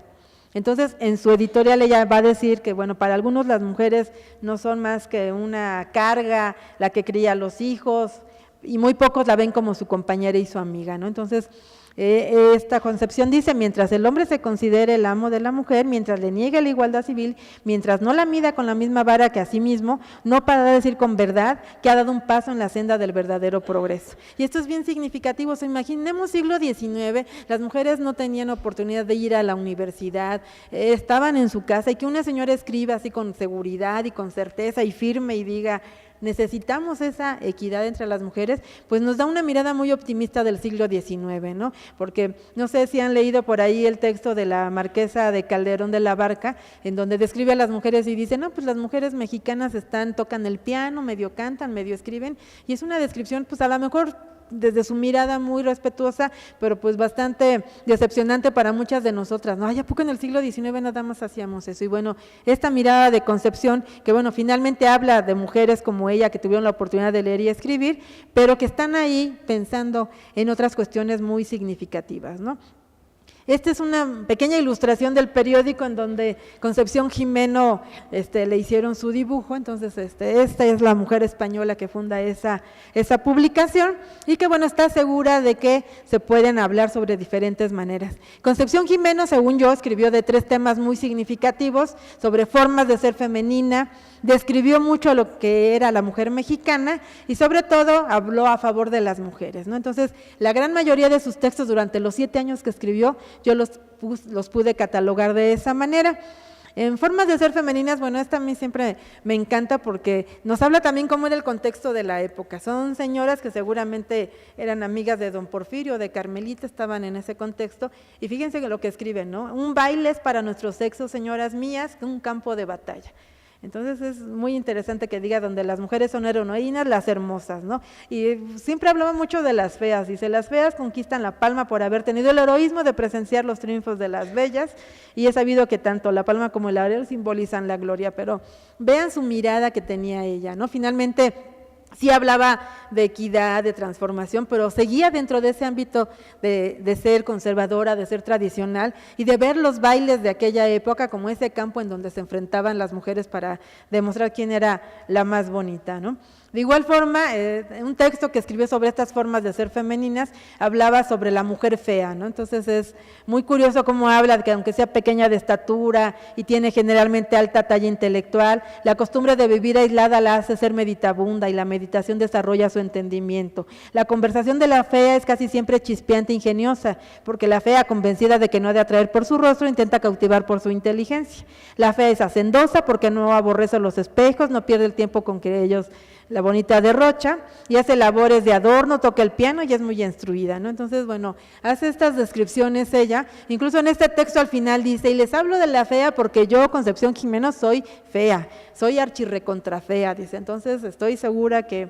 Entonces, en su editorial ella va a decir que, bueno, para algunos las mujeres no son más que una carga, la que cría a los hijos, y muy pocos la ven como su compañera y su amiga, ¿no? Entonces, esta concepción dice, mientras el hombre se considere el amo de la mujer, mientras le niegue la igualdad civil, mientras no la mida con la misma vara que a sí mismo, no para decir con verdad que ha dado un paso en la senda del verdadero progreso. Y esto es bien significativo. Imaginemos siglo XIX, las mujeres no tenían oportunidad de ir a la universidad, estaban en su casa, y que una señora escriba así con seguridad y con certeza y firme y diga, necesitamos esa equidad entre las mujeres, pues nos da una mirada muy optimista del siglo XIX, ¿no? Porque no sé si han leído por ahí el texto de la marquesa de Calderón de la Barca, en donde describe a las mujeres y dice, no, pues las mujeres mexicanas tocan el piano, medio cantan, medio escriben, y es una descripción, pues a lo mejor desde su mirada muy respetuosa, pero pues bastante decepcionante para muchas de nosotras, ¿no? Ay, ¿a poco en el siglo XIX nada más hacíamos eso? Y bueno, esta mirada de Concepción, que bueno, finalmente habla de mujeres como ella, que tuvieron la oportunidad de leer y escribir, pero que están ahí pensando en otras cuestiones muy significativas, ¿no? Esta es una pequeña ilustración del periódico en donde Concepción Jimeno le hicieron su dibujo. Entonces esta es la mujer española que funda esa publicación y que bueno, está segura de que se pueden hablar sobre diferentes maneras. Concepción Jimeno, según yo, escribió de 3 temas muy significativos sobre formas de ser femenina, describió mucho lo que era la mujer mexicana y sobre todo habló a favor de las mujeres, ¿no? Entonces, la gran mayoría de sus textos durante los 7 años que escribió, yo los pude catalogar de esa manera. En formas de ser femeninas, bueno, esta a mí siempre me encanta porque nos habla también cómo era el contexto de la época. Son señoras que seguramente eran amigas de don Porfirio, de Carmelita, estaban en ese contexto, y fíjense lo que escriben, ¿no? Un baile es para nuestro sexo, señoras mías, un campo de batalla. Entonces es muy interesante que diga donde las mujeres son heroínas, las hermosas, ¿no? Y siempre hablaba mucho de las feas, dice, las feas conquistan la palma por haber tenido el heroísmo de presenciar los triunfos de las bellas, y es sabido que tanto la palma como el laurel simbolizan la gloria, pero vean su mirada que tenía ella, ¿no? Finalmente, sí hablaba de equidad, de transformación, pero seguía dentro de ese ámbito de ser conservadora, de ser tradicional y de ver los bailes de aquella época como ese campo en donde se enfrentaban las mujeres para demostrar quién era la más bonita, ¿no? De igual forma, un texto que escribió sobre estas formas de ser femeninas hablaba sobre la mujer fea, ¿no? Entonces es muy curioso cómo habla de que aunque sea pequeña de estatura y tiene generalmente alta talla intelectual, la costumbre de vivir aislada la hace ser meditabunda y la meditación desarrolla su entendimiento. La conversación de la fea es casi siempre chispeante e ingeniosa, porque la fea, convencida de que no ha de atraer por su rostro, intenta cautivar por su inteligencia. La fea es hacendosa porque no aborrece los espejos, no pierde el tiempo con que ellos la bonita derrocha, y hace labores de adorno, toca el piano y es muy instruida, ¿no? Entonces, bueno, hace estas descripciones ella, incluso en este texto al final dice, y les hablo de la fea porque yo, Concepción Jimeno, soy fea, soy archirrecontrafea, dice, entonces estoy segura que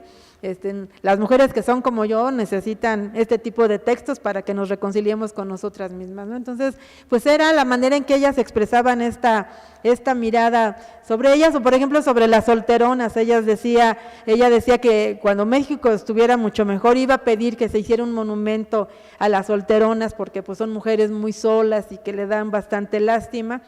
las mujeres que son como yo necesitan este tipo de textos para que nos reconciliemos con nosotras mismas, ¿no? Entonces, pues era la manera en que ellas expresaban esta mirada sobre ellas, o por ejemplo sobre las solteronas. Ella decía que cuando México estuviera mucho mejor iba a pedir que se hiciera un monumento a las solteronas porque pues son mujeres muy solas y que le dan bastante lástima.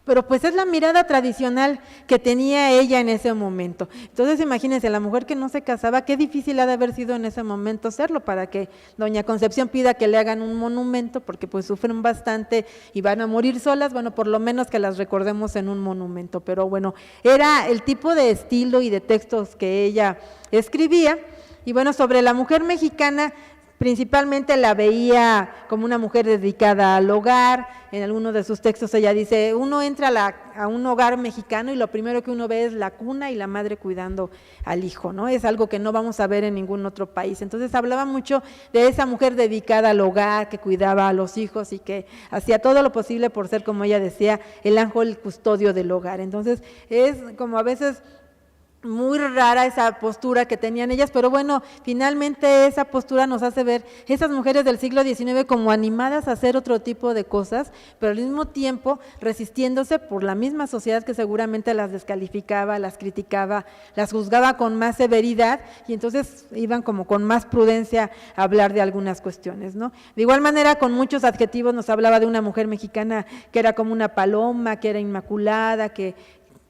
Pero pues es la mirada tradicional que tenía ella en ese momento. Entonces imagínense, la mujer que no se casaba, qué difícil ha de haber sido en ese momento serlo para que doña Concepción pida que le hagan un monumento, porque pues sufren bastante y van a morir solas, bueno, por lo menos que las recordemos en un monumento. Pero bueno, era el tipo de estilo y de textos que ella escribía. Y bueno, sobre la mujer mexicana, principalmente la veía como una mujer dedicada al hogar. En alguno de sus textos ella dice, uno entra a un hogar mexicano y lo primero que uno ve es la cuna y la madre cuidando al hijo, ¿no? Es algo que no vamos a ver en ningún otro país. Entonces hablaba mucho de esa mujer dedicada al hogar, que cuidaba a los hijos y que hacía todo lo posible por ser, como ella decía, el ángel custodio del hogar. Entonces es como a veces muy rara esa postura que tenían ellas, pero bueno, finalmente esa postura nos hace ver esas mujeres del siglo XIX como animadas a hacer otro tipo de cosas, pero al mismo tiempo resistiéndose por la misma sociedad que seguramente las descalificaba, las criticaba, las juzgaba con más severidad, y entonces iban como con más prudencia a hablar de algunas cuestiones, ¿no? De igual manera, con muchos adjetivos nos hablaba de una mujer mexicana que era como una paloma, que era inmaculada, que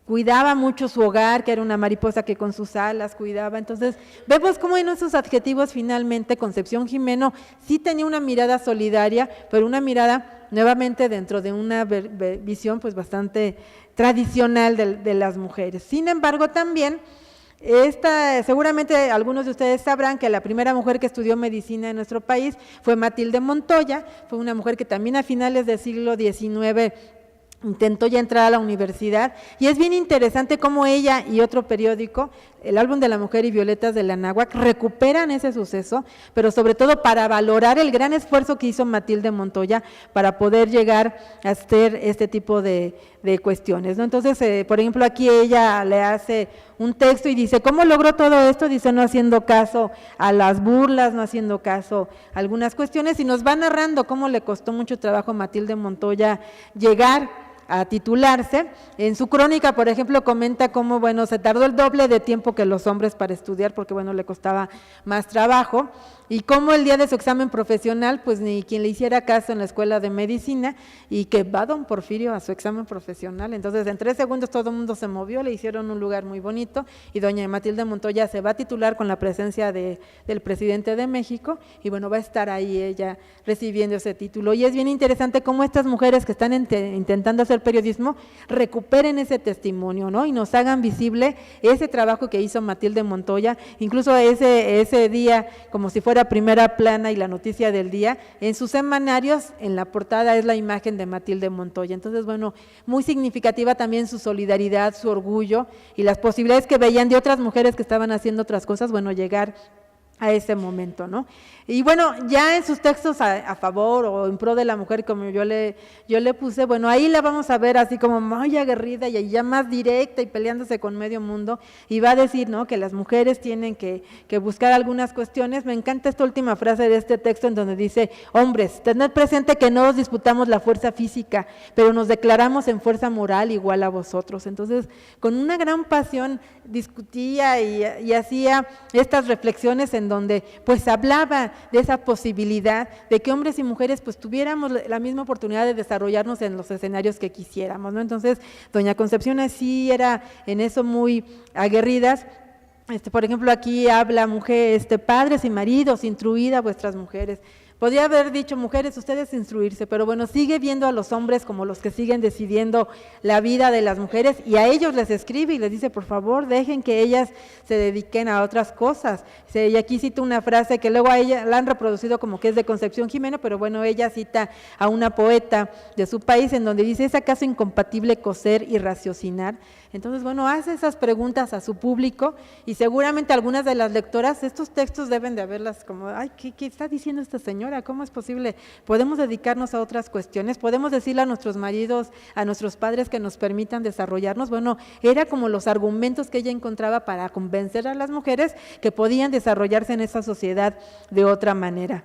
cuidaba mucho su hogar, que era una mariposa que con sus alas cuidaba. Entonces vemos cómo en esos adjetivos finalmente Concepción Jimeno sí tenía una mirada solidaria, pero una mirada nuevamente dentro de una visión pues bastante tradicional de las mujeres. Sin embargo, también seguramente algunos de ustedes sabrán que la primera mujer que estudió medicina en nuestro país fue Matilde Montoya. Fue una mujer que también a finales del siglo XIX intentó ya entrar a la universidad, y es bien interesante cómo ella y otro periódico, El Álbum de la Mujer y Violetas de la Náhuac, recuperan ese suceso, pero sobre todo para valorar el gran esfuerzo que hizo Matilde Montoya para poder llegar a hacer este tipo de cuestiones, ¿no? Entonces, por ejemplo, aquí ella le hace un texto y dice, ¿cómo logró todo esto? Dice, no haciendo caso a las burlas, no haciendo caso a algunas cuestiones, y nos va narrando cómo le costó mucho trabajo a Matilde Montoya llegar a titularse. En su crónica, por ejemplo, comenta cómo, bueno, se tardó el doble de tiempo que los hombres para estudiar, porque, bueno, le costaba más trabajo, y cómo el día de su examen profesional, pues ni quien le hiciera caso en la escuela de medicina, y que va don Porfirio a su examen profesional. Entonces en 3 segundos todo el mundo se movió, le hicieron un lugar muy bonito, y doña Matilde Montoya se va a titular con la presencia del presidente de México, y bueno, va a estar ahí ella recibiendo ese título. Y es bien interesante cómo estas mujeres que están intentando hacer periodismo recuperen ese testimonio, ¿no? Y nos hagan visible ese trabajo que hizo Matilde Montoya, incluso ese día, como si fuera primera plana y la noticia del día, en sus semanarios, en la portada es la imagen de Matilde Montoya. Entonces, bueno, muy significativa también su solidaridad, su orgullo y las posibilidades que veían de otras mujeres que estaban haciendo otras cosas, bueno, llegar a ese momento, ¿no? Y bueno, ya en sus textos a favor o en pro de la mujer, como yo le puse, bueno, ahí la vamos a ver así como muy aguerrida y ya más directa y peleándose con medio mundo, y va a decir, ¿no?, que las mujeres tienen que buscar algunas cuestiones. Me encanta esta última frase de este texto en donde dice: hombres, tened presente que no os disputamos la fuerza física, pero nos declaramos en fuerza moral igual a vosotros. Entonces, con una gran pasión discutía y hacía estas reflexiones en donde pues hablaba de esa posibilidad de que hombres y mujeres pues tuviéramos la misma oportunidad de desarrollarnos en los escenarios que quisiéramos, ¿no? Entonces, doña Concepción así era en eso muy aguerridas. Por ejemplo, aquí habla mujer, padres y maridos, instruid a vuestras mujeres. Podría haber dicho: mujeres, ustedes instruirse, pero bueno, sigue viendo a los hombres como los que siguen decidiendo la vida de las mujeres, y a ellos les escribe y les dice: por favor, dejen que ellas se dediquen a otras cosas. Y aquí cita una frase que luego a ella la han reproducido como que es de Concepción Jimeno, pero bueno, ella cita a una poeta de su país en donde dice: ¿es acaso incompatible coser y raciocinar? Entonces, bueno, hace esas preguntas a su público, y seguramente algunas de las lectoras estos textos deben de haberlas como: ay, ¿qué está diciendo esta señora? ¿Cómo es posible? Podemos dedicarnos a otras cuestiones, podemos decirle a nuestros maridos, a nuestros padres que nos permitan desarrollarnos. Bueno, era como los argumentos que ella encontraba para convencer a las mujeres que podían desarrollarse en esa sociedad de otra manera.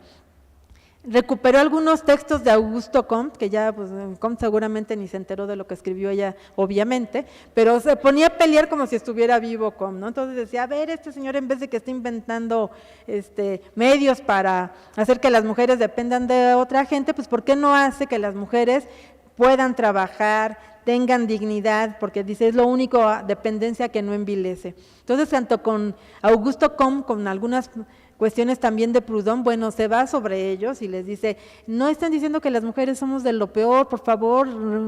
Recuperó algunos textos de Augusto Comte, que ya pues Comte seguramente ni se enteró de lo que escribió ella, obviamente, pero se ponía a pelear como si estuviera vivo Comte, ¿no? Entonces decía: a ver, este señor, en vez de que esté inventando medios para hacer que las mujeres dependan de otra gente, pues ¿por qué no hace que las mujeres puedan trabajar, tengan dignidad? Porque dice, es lo único dependencia que no envilece. Entonces, tanto con Augusto Comte, con algunas cuestiones también de Proudhon, bueno, se va sobre ellos y les dice: no están diciendo que las mujeres somos de lo peor, por favor,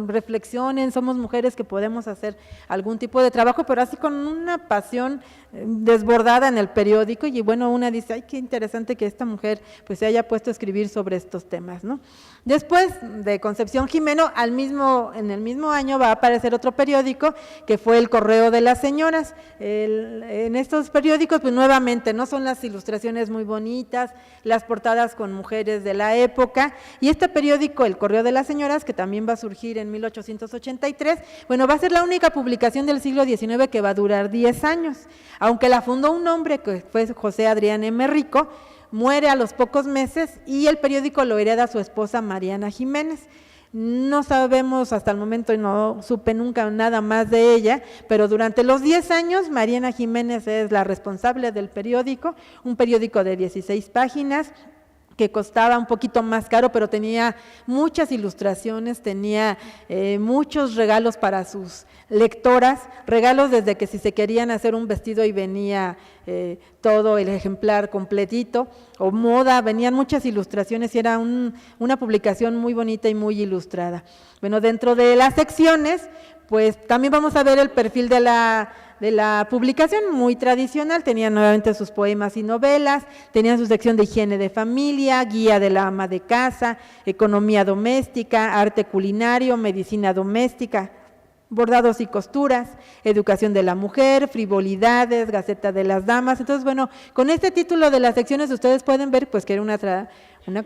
reflexionen, somos mujeres que podemos hacer algún tipo de trabajo, pero así con una pasión desbordada en el periódico. Y bueno, una dice: ay, qué interesante que esta mujer pues se haya puesto a escribir sobre estos temas, ¿no? Después de Concepción Jimeno, en el mismo año va a aparecer otro periódico que fue El Correo de las Señoras. En estos periódicos pues nuevamente no son las ilustraciones muy bonitas, las portadas con mujeres de la época, y este periódico, El Correo de las Señoras, que también va a surgir en 1883, bueno, va a ser la única publicación del siglo XIX que va a durar 10 años, aunque la fundó un hombre que fue José Adrián M. Rico. Muere a los pocos meses y el periódico lo hereda a su esposa Mariana Jiménez. No sabemos hasta el momento, y no supe nunca nada más de ella, pero durante los 10 años Mariana Jiménez es la responsable del periódico, un periódico de 16 páginas, que costaba un poquito más caro, pero tenía muchas ilustraciones, tenía muchos regalos para sus lectoras, regalos desde que si se querían hacer un vestido y venía todo el ejemplar completito, o moda, venían muchas ilustraciones y era una publicación muy bonita y muy ilustrada. Bueno, dentro de las secciones, pues también vamos a ver el perfil de la publicación, muy tradicional. Tenía nuevamente sus poemas y novelas, tenía su sección de higiene de familia, guía de la ama de casa, economía doméstica, arte culinario, medicina doméstica, bordados y costuras, educación de la mujer, frivolidades, gaceta de las damas. Entonces, bueno, con este título de las secciones ustedes pueden ver pues que era una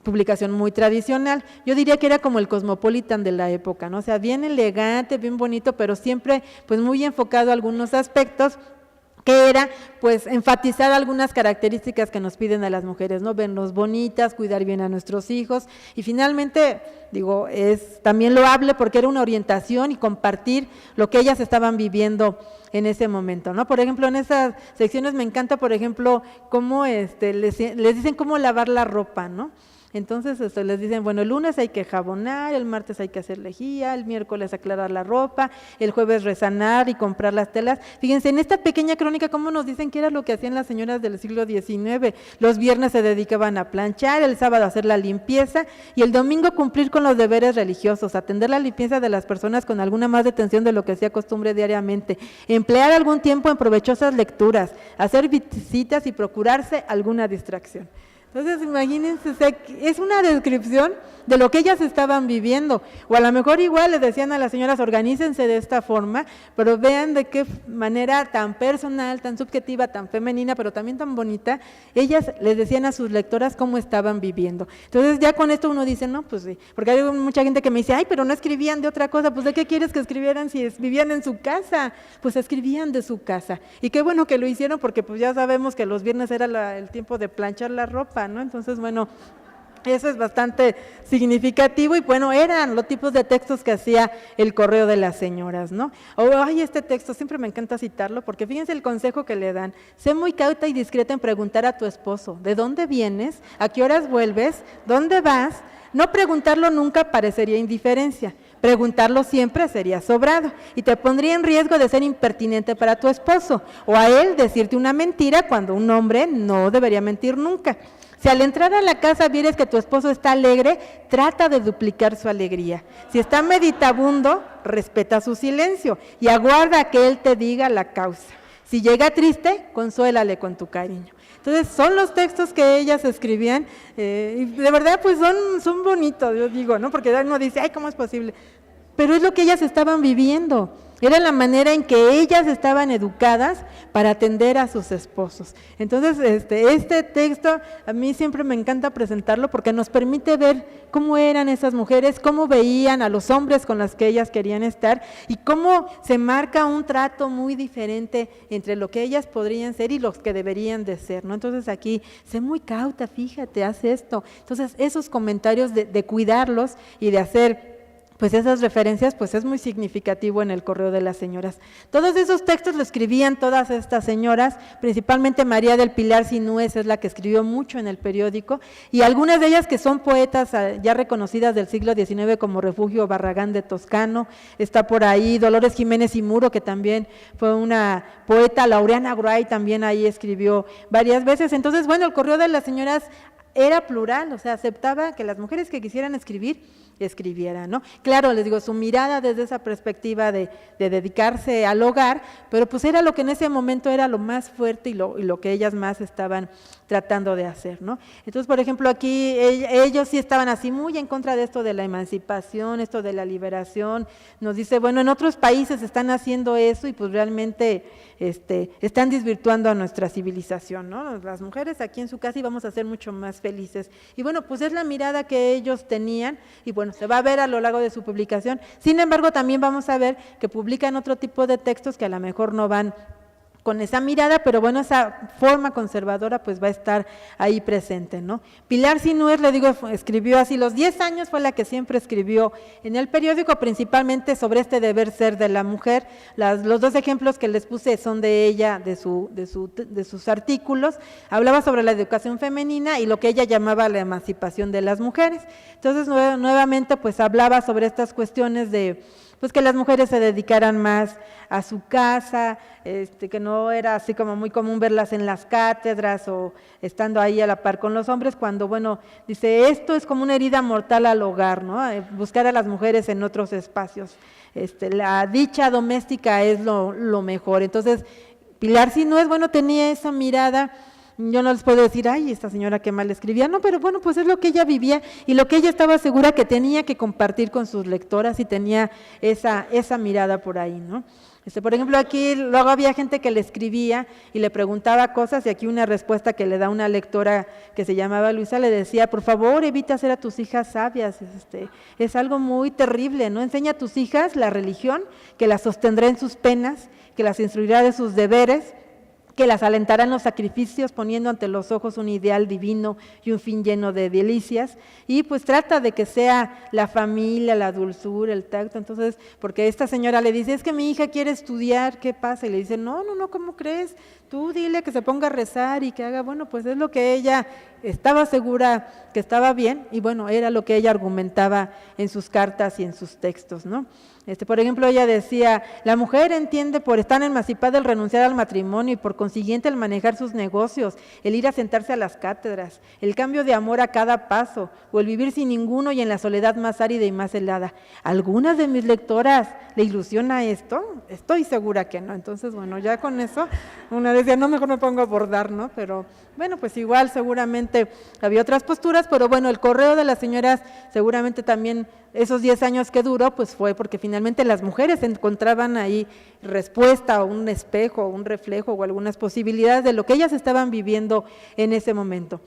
publicación muy tradicional. Yo diría que era como el Cosmopolitan de la época, ¿no? O sea, bien elegante, bien bonito, pero siempre pues muy enfocado a algunos aspectos que era pues enfatizar algunas características que nos piden a las mujeres, ¿no? Vernos bonitas, cuidar bien a nuestros hijos, y finalmente, digo, es también loable porque era una orientación y compartir lo que ellas estaban viviendo en ese momento, ¿no? Por ejemplo, en esas secciones me encanta, por ejemplo, cómo les dicen cómo lavar la ropa, ¿no? Entonces les dicen, bueno, el lunes hay que jabonar, el martes hay que hacer lejía, el miércoles aclarar la ropa, el jueves resanar y comprar las telas. Fíjense, en esta pequeña crónica, cómo nos dicen que era lo que hacían las señoras del siglo XIX. Los viernes se dedicaban a planchar, el sábado a hacer la limpieza y el domingo cumplir con los deberes religiosos, atender la limpieza de las personas con alguna más detención de lo que hacía costumbre diariamente, emplear algún tiempo en provechosas lecturas, hacer visitas y procurarse alguna distracción. Entonces, imagínense, o sea, es una descripción de lo que ellas estaban viviendo, o a lo mejor igual les decían a las señoras, organícense de esta forma, pero vean de qué manera tan personal, tan subjetiva, tan femenina, pero también tan bonita, ellas les decían a sus lectoras cómo estaban viviendo. Entonces, ya con esto uno dice, no, pues sí, porque hay mucha gente que me dice, ay, pero no escribían de otra cosa, pues ¿de qué quieres que escribieran si vivían en su casa? Pues escribían de su casa, y qué bueno que lo hicieron, porque pues ya sabemos que los viernes era el tiempo de planchar la ropa, ¿no? Entonces, bueno, eso es bastante significativo y bueno, eran los tipos de textos que hacía el correo de las señoras, ¿no? Ay, este texto, siempre me encanta citarlo porque fíjense el consejo que le dan: sé muy cauta y discreta en preguntar a tu esposo, ¿de dónde vienes? ¿A qué horas vuelves? ¿Dónde vas? No preguntarlo nunca parecería indiferencia, preguntarlo siempre sería sobrado y te pondría en riesgo de ser impertinente para tu esposo o a él decirte una mentira cuando un hombre no debería mentir nunca. Si al entrar a la casa vieres que tu esposo está alegre, trata de duplicar su alegría. Si está meditabundo, respeta su silencio y aguarda a que él te diga la causa. Si llega triste, consuélale con tu cariño. Entonces, son los textos que ellas escribían y de verdad pues son bonitos, yo digo, ¿no? Porque uno dice, ay, ¿cómo es posible? Pero es lo que ellas estaban viviendo. Era la manera en que ellas estaban educadas para atender a sus esposos. Entonces, este texto a mí siempre me encanta presentarlo porque nos permite ver cómo eran esas mujeres, cómo veían a los hombres con los que ellas querían estar y cómo se marca un trato muy diferente entre lo que ellas podrían ser y los que deberían de ser, ¿no? Entonces aquí, sé muy cauta, fíjate, haz esto. Entonces, esos comentarios de cuidarlos y de hacer pues esas referencias, pues es muy significativo en el correo de las señoras. Todos esos textos lo escribían todas estas señoras, principalmente María del Pilar Sinués es la que escribió mucho en el periódico, y algunas de ellas que son poetas ya reconocidas del siglo XIX como Refugio Barragán de Toscano, está por ahí Dolores Jiménez y Muro, que también fue una poeta, Laureana Gray también ahí escribió varias veces. Entonces, bueno, el correo de las señoras era plural, o sea, aceptaba que las mujeres que quisieran escribir, escribieran, ¿no? Claro, les digo, su mirada desde esa perspectiva de dedicarse al hogar, pero pues era lo que en ese momento era lo más fuerte y lo que ellas más estaban tratando de hacer, ¿no? Entonces, por ejemplo, aquí ellos sí estaban así muy en contra de esto de la emancipación, esto de la liberación. Nos dice, bueno, en otros países están haciendo eso y pues realmente están desvirtuando a nuestra civilización, ¿no? Las mujeres aquí en su casa íbamos a ser mucho más felices. Y bueno, pues es la mirada que ellos tenían y bueno, se va a ver a lo largo de su publicación. Sin embargo, también vamos a ver que publican otro tipo de textos que a lo mejor no van con esa mirada, pero bueno, esa forma conservadora pues va a estar ahí presente, ¿no? Pilar Sinués, le digo, escribió así, los 10 años fue la que siempre escribió en el periódico, principalmente sobre este deber ser de la mujer. Los dos ejemplos que les puse son de ella, de sus artículos. Hablaba sobre la educación femenina y lo que ella llamaba la emancipación de las mujeres. Entonces, nuevamente, pues hablaba sobre estas cuestiones de pues que las mujeres se dedicaran más a su casa, que no era así como muy común verlas en las cátedras o estando ahí a la par con los hombres, cuando, bueno, dice, esto es como una herida mortal al hogar, ¿no? Buscar a las mujeres en otros espacios. La dicha doméstica es lo mejor. Entonces, Pilar Sinués, bueno, tenía esa mirada. Yo no les puedo decir, ay, esta señora qué mal escribía, no, pero bueno, pues es lo que ella vivía y lo que ella estaba segura que tenía que compartir con sus lectoras y tenía esa mirada por ahí, ¿no? Por ejemplo, aquí luego había gente que le escribía y le preguntaba cosas y aquí una respuesta que le da una lectora que se llamaba Luisa, le decía, por favor, evita hacer a tus hijas sabias, es algo muy terrible, ¿no? Enseña a tus hijas la religión, que las sostendrá en sus penas, que las instruirá de sus deberes, que las alentará en los sacrificios, poniendo ante los ojos un ideal divino y un fin lleno de delicias, y pues trata de que sea la familia, la dulzura, el tacto. Entonces, porque esta señora le dice, es que mi hija quiere estudiar, ¿qué pasa? Y le dice, no, ¿cómo crees? Tú dile que se ponga a rezar y que haga, bueno, pues es lo que ella estaba segura que estaba bien, y bueno, era lo que ella argumentaba en sus cartas y en sus textos, ¿no? Por ejemplo, ella decía, la mujer entiende por estar emancipada el renunciar al matrimonio y por consiguiente el manejar sus negocios, el ir a sentarse a las cátedras, el cambio de amor a cada paso, o el vivir sin ninguno y en la soledad más árida y más helada. ¿Algunas de mis lectoras le ilusiona esto? Estoy segura que no. Entonces, bueno, ya con eso, una decía, no, mejor me pongo a bordar, ¿no? Pero bueno, pues igual seguramente había otras posturas, pero bueno, el correo de las señoras seguramente también esos 10 años que duró, pues fue porque finalmente las mujeres encontraban ahí respuesta o un espejo, o un reflejo o algunas posibilidades de lo que ellas estaban viviendo en ese momento.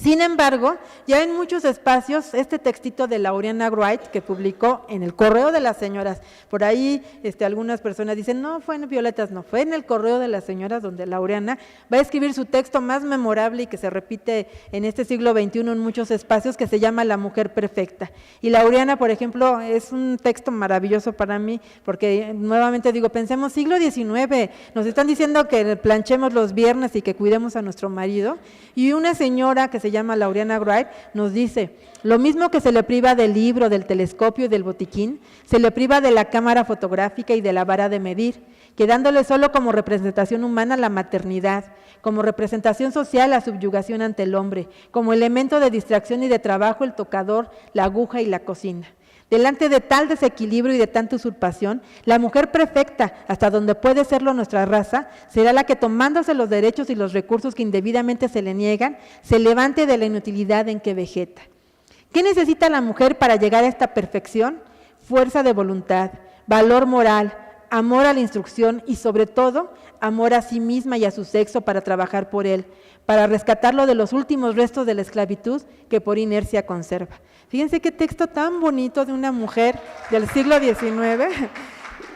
Sin embargo, ya en muchos espacios, este textito de Laureana Wright que publicó en el Correo de las Señoras, por ahí algunas personas dicen, no, fue en Violetas, no, fue en el Correo de las Señoras donde Laureana va a escribir su texto más memorable y que se repite en este siglo XXI en muchos espacios, que se llama La Mujer Perfecta. Y Laureana, por ejemplo, es un texto maravilloso para mí, porque nuevamente digo, pensemos siglo XIX, nos están diciendo que planchemos los viernes y que cuidemos a nuestro marido, y una señora que se llama Laureana Wright nos dice, lo mismo que se le priva del libro, del telescopio y del botiquín, se le priva de la cámara fotográfica y de la vara de medir, quedándole solo como representación humana la maternidad, como representación social la subyugación ante el hombre, como elemento de distracción y de trabajo el tocador, la aguja y la cocina. Delante de tal desequilibrio y de tanta usurpación, la mujer perfecta, hasta donde puede serlo nuestra raza, será la que, tomándose los derechos y los recursos que indebidamente se le niegan, se levante de la inutilidad en que vegeta. ¿Qué necesita la mujer para llegar a esta perfección? Fuerza de voluntad, valor moral, amor a la instrucción y sobre todo, amor a sí misma y a su sexo para trabajar por él, para rescatarlo de los últimos restos de la esclavitud que por inercia conserva. Fíjense qué texto tan bonito de una mujer del siglo XIX.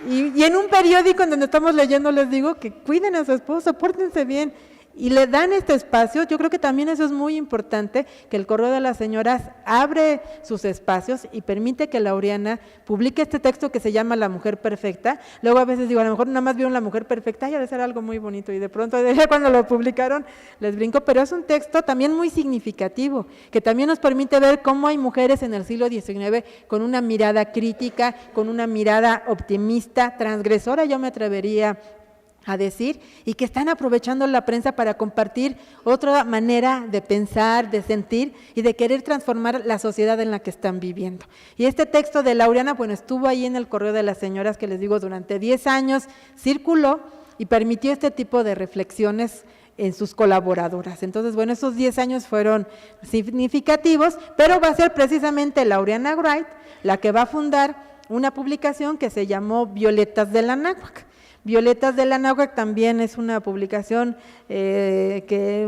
Y en un periódico en donde estamos leyendo les digo que cuiden a su esposo, pórtense bien. Y le dan este espacio. Yo creo que también eso es muy importante, que el Correo de las Señoras abre sus espacios y permite que Laureana publique este texto que se llama La Mujer Perfecta. Luego a veces digo, a lo mejor nada más vieron La Mujer Perfecta, ya debe ser algo muy bonito, y de pronto cuando lo publicaron les brinco, pero es un texto también muy significativo, que también nos permite ver cómo hay mujeres en el siglo XIX con una mirada crítica, con una mirada optimista, transgresora, yo me atrevería a decir, y que están aprovechando la prensa para compartir otra manera de pensar, de sentir y de querer transformar la sociedad en la que están viviendo. Y este texto de Laureana, bueno, estuvo ahí en el Correo de las Señoras, que les digo, durante 10 años circuló y permitió este tipo de reflexiones en sus colaboradoras. Entonces, bueno, esos 10 años fueron significativos, pero va a ser precisamente Laureana Wright la que va a fundar una publicación que se llamó Violetas de la Náhuac. Violetas de la Náhuac también es una publicación que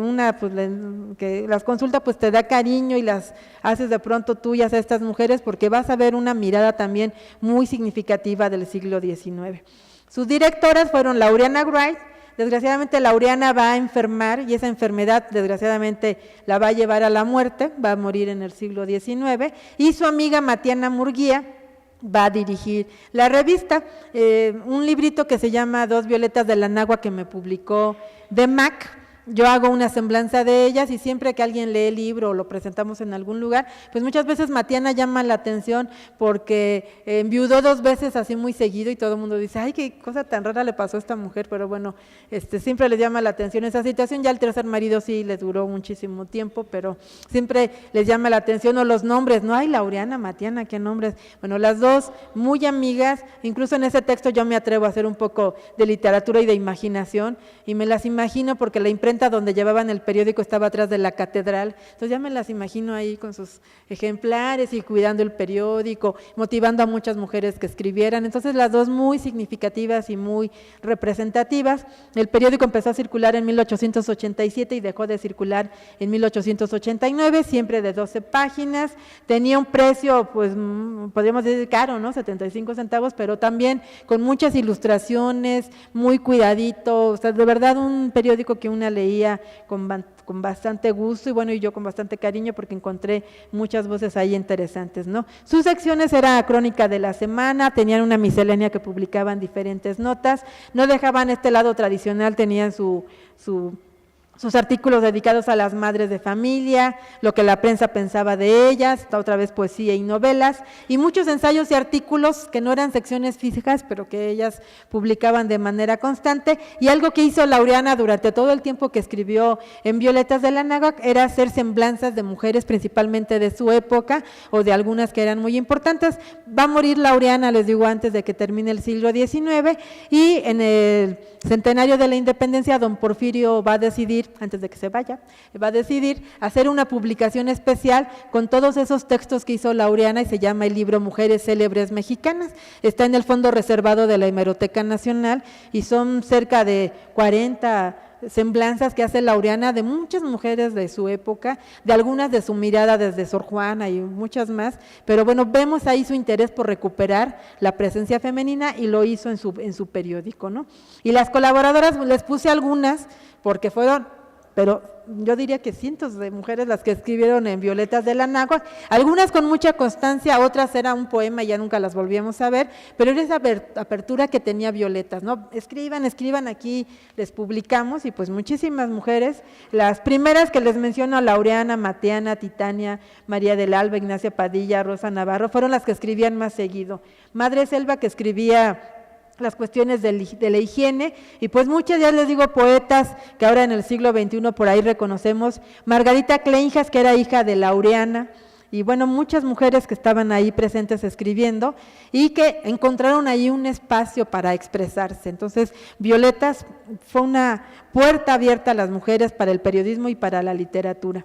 las consulta pues te da cariño y las haces de pronto tuyas a estas mujeres, porque vas a ver una mirada también muy significativa del siglo XIX. Sus directoras fueron Laureana Wright. Desgraciadamente Laureana va a enfermar y esa enfermedad desgraciadamente la va a llevar a la muerte, va a morir en el siglo XIX, y su amiga Matiana Murguía va a dirigir la revista, un librito que se llama Dos Violetas de la Náhuac, que me publicó DEMAC. Yo hago una semblanza de ellas y siempre que alguien lee el libro o lo presentamos en algún lugar, pues muchas veces Matiana llama la atención porque enviudó 2 veces así muy seguido y todo el mundo dice, ay, qué cosa tan rara le pasó a esta mujer, pero bueno, siempre les llama la atención esa situación. Ya el tercer marido sí le duró muchísimo tiempo, pero siempre les llama la atención, o los nombres, no, ay, Laureana, Matiana, qué nombres. Bueno, las dos muy amigas, incluso en ese texto yo me atrevo a hacer un poco de literatura y de imaginación, y me las imagino porque la imprenta 60, donde llevaban el periódico, estaba atrás de la catedral. Entonces ya me las imagino ahí con sus ejemplares y cuidando el periódico, motivando a muchas mujeres que escribieran. Entonces las dos muy significativas y muy representativas. El periódico empezó a circular en 1887 y dejó de circular en 1889, siempre de 12 páginas. Tenía un precio, pues podríamos decir caro, ¿no? 75 centavos, pero también con muchas ilustraciones, muy cuidadito, o sea, de verdad un periódico que una leía con bastante gusto y bueno, y yo con bastante cariño porque encontré muchas voces ahí interesantes, ¿no? Sus secciones era crónica de la semana, tenían una miscelánea que publicaban diferentes notas, no dejaban este lado tradicional, tenían sus artículos dedicados a las madres de familia, lo que la prensa pensaba de ellas, otra vez poesía y novelas, y muchos ensayos y artículos que no eran secciones fijas, pero que ellas publicaban de manera constante, y algo que hizo Laureana durante todo el tiempo que escribió en Violetas de la Náhuac era hacer semblanzas de mujeres, principalmente de su época, o de algunas que eran muy importantes. Va a morir Laureana, les digo, antes de que termine el siglo XIX, y en el centenario de la independencia, don Porfirio va a decidir, antes de que se vaya, va a decidir hacer una publicación especial con todos esos textos que hizo Laureana y se llama el libro Mujeres Célebres Mexicanas. Está en el fondo reservado de la Hemeroteca Nacional y son cerca de 40 semblanzas que hace Laureana de muchas mujeres de su época, de algunas de su mirada desde Sor Juana y muchas más, pero bueno, vemos ahí su interés por recuperar la presencia femenina y lo hizo en su periódico, ¿no? Y las colaboradoras, les puse algunas porque fueron, pero yo diría que cientos de mujeres las que escribieron en Violetas de la Náhuac, algunas con mucha constancia, otras era un poema y ya nunca las volvíamos a ver, pero era esa apertura que tenía Violetas, ¿no? Escriban, aquí les publicamos, y pues muchísimas mujeres, las primeras que les menciono, Laureana, Mateana, Titania, María del Alba, Ignacia Padilla, Rosa Navarro, fueron las que escribían más seguido. Madre Selva, que escribía las cuestiones de la higiene, y pues muchas, ya les digo, poetas que ahora en el siglo XXI por ahí reconocemos, Margarita Kleijas, que era hija de Laureana, y bueno, muchas mujeres que estaban ahí presentes escribiendo y que encontraron ahí un espacio para expresarse. Entonces, Violetas fue una puerta abierta a las mujeres para el periodismo y para la literatura.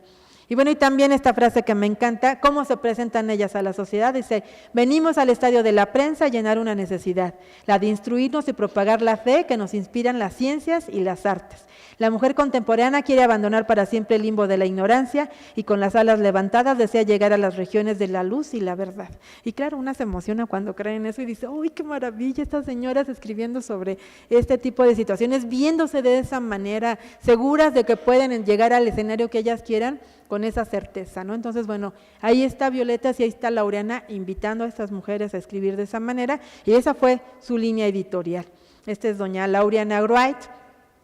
Y bueno, y también esta frase que me encanta, cómo se presentan ellas a la sociedad, dice: venimos al estadio de la prensa a llenar una necesidad, la de instruirnos y propagar la fe que nos inspiran las ciencias y las artes. La mujer contemporánea quiere abandonar para siempre el limbo de la ignorancia y con las alas levantadas desea llegar a las regiones de la luz y la verdad. Y claro, una se emociona cuando creen eso y dice: ¡uy, qué maravilla! Estas señoras escribiendo sobre este tipo de situaciones, viéndose de esa manera, seguras de que pueden llegar al escenario que ellas quieran, con esa certeza, ¿no? Entonces, bueno, ahí está Violetas y ahí está Laureana invitando a estas mujeres a escribir de esa manera, y esa fue su línea editorial. Esta es doña Laureana Wright,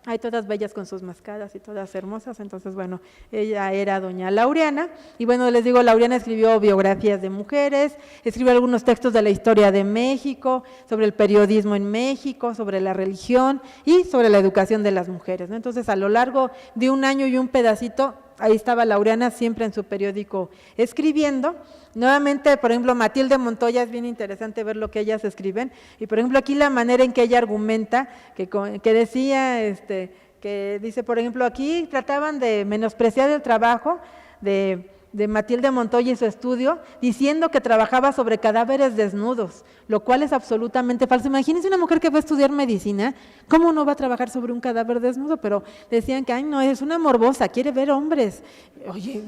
hay todas bellas con sus mascadas y todas hermosas, entonces bueno, ella era doña Laureana, y bueno, les digo, Laureana escribió biografías de mujeres, escribió algunos textos de la historia de México, sobre el periodismo en México, sobre la religión y sobre la educación de las mujeres, ¿no? Entonces, a lo largo de un año y un pedacito, ahí estaba Laureana siempre en su periódico escribiendo. Nuevamente, por ejemplo, Matilde Montoya, es bien interesante ver lo que ellas escriben, y por ejemplo aquí la manera en que ella argumenta, que decía, que dice, por ejemplo, aquí trataban de menospreciar el trabajo de Matilde Montoya y su estudio, diciendo que trabajaba sobre cadáveres desnudos, lo cual es absolutamente falso. Imagínense una mujer que va a estudiar medicina, ¿cómo no va a trabajar sobre un cadáver desnudo? Pero decían que, ay, no, es una morbosa, quiere ver hombres. Oye,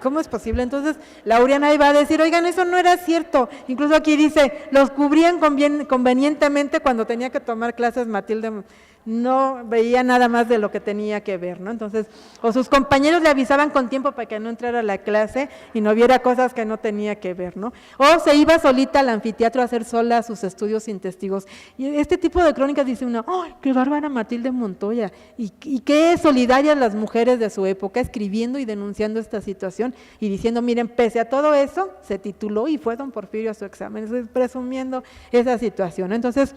¿cómo es posible? Entonces, Laureana iba a decir, oigan, eso no era cierto. Incluso aquí dice, los cubrían convenientemente cuando tenía que tomar clases Matilde, no veía nada más de lo que tenía que ver, ¿no? Entonces, o sus compañeros le avisaban con tiempo para que no entrara a la clase y no viera cosas que no tenía que ver, ¿no? O se iba solita al anfiteatro a hacer sola sus estudios sin testigos. Y este tipo de crónicas dice uno, ¡ay, qué bárbara Matilde Montoya! Y qué solidarias las mujeres de su época, escribiendo y denunciando esta situación y diciendo, miren, pese a todo eso, se tituló y fue don Porfirio a su examen, presumiendo esa situación. Entonces,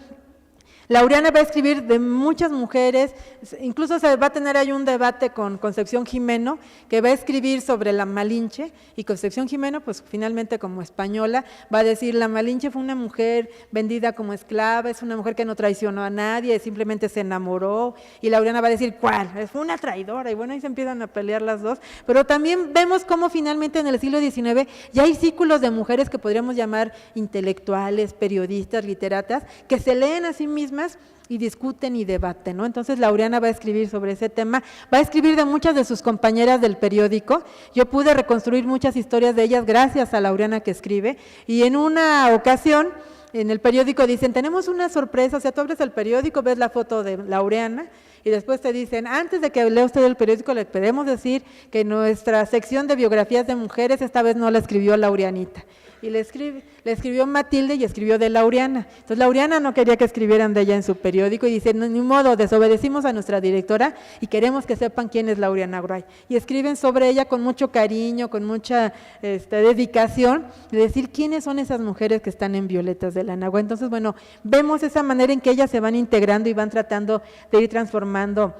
Laureana va a escribir de muchas mujeres, incluso se va a tener ahí un debate con Concepción Jimeno, que va a escribir sobre la Malinche, y Concepción Jimeno, pues finalmente como española, va a decir, la Malinche fue una mujer vendida como esclava, es una mujer que no traicionó a nadie, simplemente se enamoró, y Laureana va a decir, ¿cuál? Fue una traidora, y bueno, ahí se empiezan a pelear las dos, pero también vemos cómo finalmente en el siglo XIX ya hay círculos de mujeres que podríamos llamar intelectuales, periodistas, literatas, que se leen a sí mismas y discuten y debaten, ¿no? Entonces Laureana va a escribir sobre ese tema, va a escribir de muchas de sus compañeras del periódico. Yo pude reconstruir muchas historias de ellas gracias a Laureana que escribe, y en una ocasión en el periódico dicen, tenemos una sorpresa, o sea, tú abres el periódico, ves la foto de Laureana, y después te dicen, antes de que lea usted el periódico, le podemos decir que nuestra sección de biografías de mujeres esta vez no la escribió Laureanita, y le escribió Matilde y escribió de Laureana. Entonces Laureana no quería que escribieran de ella en su periódico y dice, ni modo, desobedecimos a nuestra directora y queremos que sepan quién es Laureana Wright. Y escriben sobre ella con mucho cariño, con mucha dedicación, de decir quiénes son esas mujeres que están en Violetas de la Nahua. Entonces, bueno, vemos esa manera en que ellas se van integrando y van tratando de ir transformando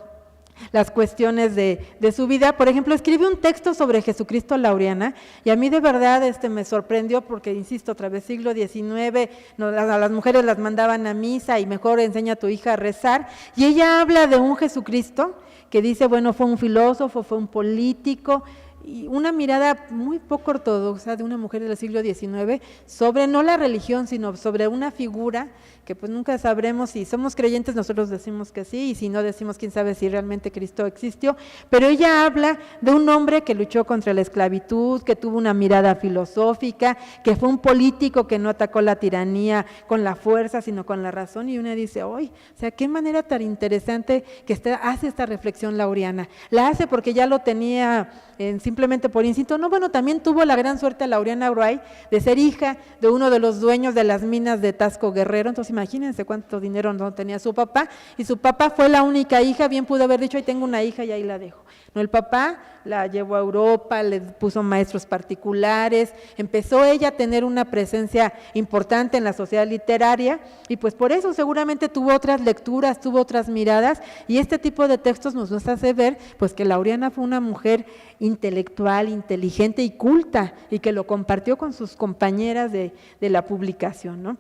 las cuestiones de su vida. Por ejemplo, escribe un texto sobre Jesucristo Laureana, y a mí de verdad me sorprendió porque, insisto, otra vez siglo XIX, a las mujeres las mandaban a misa y mejor enseña a tu hija a rezar, y ella habla de un Jesucristo que dice, bueno, fue un filósofo, fue un político, y una mirada muy poco ortodoxa de una mujer del siglo XIX sobre no la religión, sino sobre una figura que pues nunca sabremos, si somos creyentes nosotros decimos que sí, y si no decimos quién sabe si realmente Cristo existió, pero ella habla de un hombre que luchó contra la esclavitud, que tuvo una mirada filosófica, que fue un político que no atacó la tiranía con la fuerza, sino con la razón, y una dice, ¡ay! O sea, qué manera tan interesante que hace esta reflexión Laureana. La hace porque ya lo tenía simplemente por instinto. No, bueno, también tuvo la gran suerte Laureana Wright de ser hija de uno de los dueños de las minas de Tasco Guerrero. Entonces imagínense cuánto dinero no tenía su papá, y su papá fue la única hija, bien pudo haber dicho, ahí tengo una hija y ahí la dejo. No, el papá la llevó a Europa, le puso maestros particulares, empezó ella a tener una presencia importante en la sociedad literaria, y pues por eso seguramente tuvo otras lecturas, tuvo otras miradas, y este tipo de textos nos hace ver pues que Laureana fue una mujer intelectual, inteligente y culta, y que lo compartió con sus compañeras de la publicación, ¿no?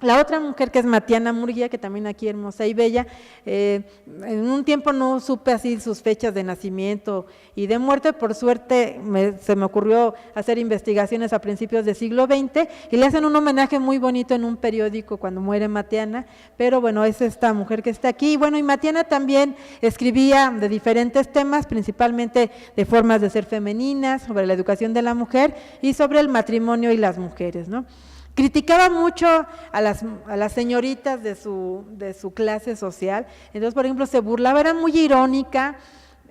La otra mujer, que es Matiana Murguía, que también aquí hermosa y bella, en un tiempo no supe así sus fechas de nacimiento y de muerte. Por suerte se me ocurrió hacer investigaciones a principios del siglo XX, y le hacen un homenaje muy bonito en un periódico cuando muere Matiana, pero bueno, es esta mujer que está aquí. Y bueno, y Matiana también escribía de diferentes temas, principalmente de formas de ser femeninas, sobre la educación de la mujer y sobre el matrimonio y las mujeres, ¿no? Criticaba mucho a las señoritas de su clase social. Entonces, por ejemplo, se burlaba, era muy irónica,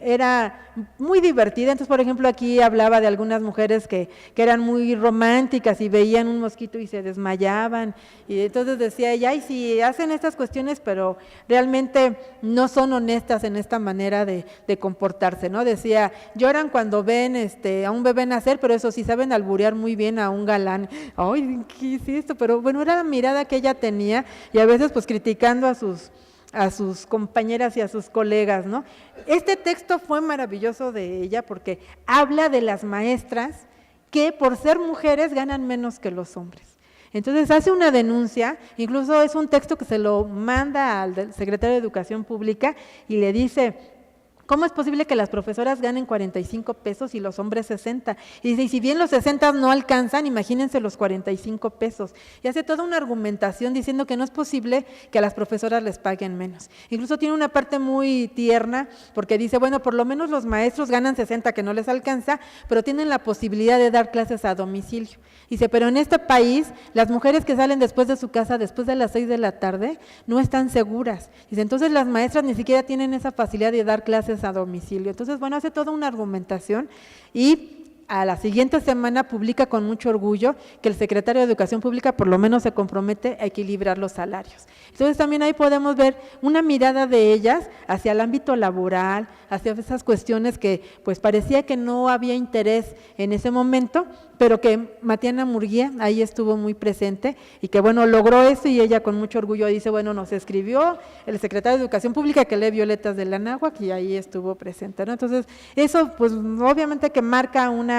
era muy divertida. Entonces, por ejemplo, aquí hablaba de algunas mujeres que eran muy románticas y veían un mosquito y se desmayaban, y entonces decía ella, ay, sí, hacen estas cuestiones, pero realmente no son honestas en esta manera de comportarse, ¿no? Decía, lloran cuando ven a un bebé nacer, pero eso sí, saben alburear muy bien a un galán. Ay, ¿qué es esto? Pero bueno, era la mirada que ella tenía, y a veces pues criticando a sus compañeras y a sus colegas, ¿no? Este texto fue maravilloso de ella porque habla de las maestras que por ser mujeres ganan menos que los hombres. Entonces hace una denuncia, incluso es un texto que se lo manda al secretario de Educación Pública y le dice, ¿cómo es posible que las profesoras ganen 45 pesos y los hombres 60? Y dice, y si bien los 60 no alcanzan, imagínense los 45 pesos. Y hace toda una argumentación diciendo que no es posible que a las profesoras les paguen menos. Incluso tiene una parte muy tierna, porque dice, bueno, por lo menos los maestros ganan 60, que no les alcanza, pero tienen la posibilidad de dar clases a domicilio. Dice, pero en este país, las mujeres que salen después de su casa, después de las 6 de la tarde, no están seguras. Dice, entonces las maestras ni siquiera tienen esa facilidad de dar clases a domicilio. Entonces, bueno, hace toda una argumentación, y a la siguiente semana publica con mucho orgullo que el secretario de Educación Pública por lo menos se compromete a equilibrar los salarios. Entonces también ahí podemos ver una mirada de ellas hacia el ámbito laboral, hacia esas cuestiones que pues parecía que no había interés en ese momento, pero que Matiana Murguía ahí estuvo muy presente y que bueno, logró eso y ella con mucho orgullo dice, bueno, nos escribió el secretario de Educación Pública que lee Violetas de la Anáhuac y ahí estuvo presente, ¿no? Entonces, eso pues obviamente que marca una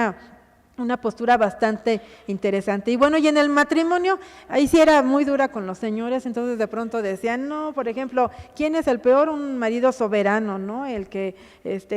postura bastante interesante. Y bueno, y en el matrimonio, ahí sí era muy dura con los señores, entonces de pronto decían, no, por ejemplo, ¿quién es el peor? Un marido soberano, ¿no? El que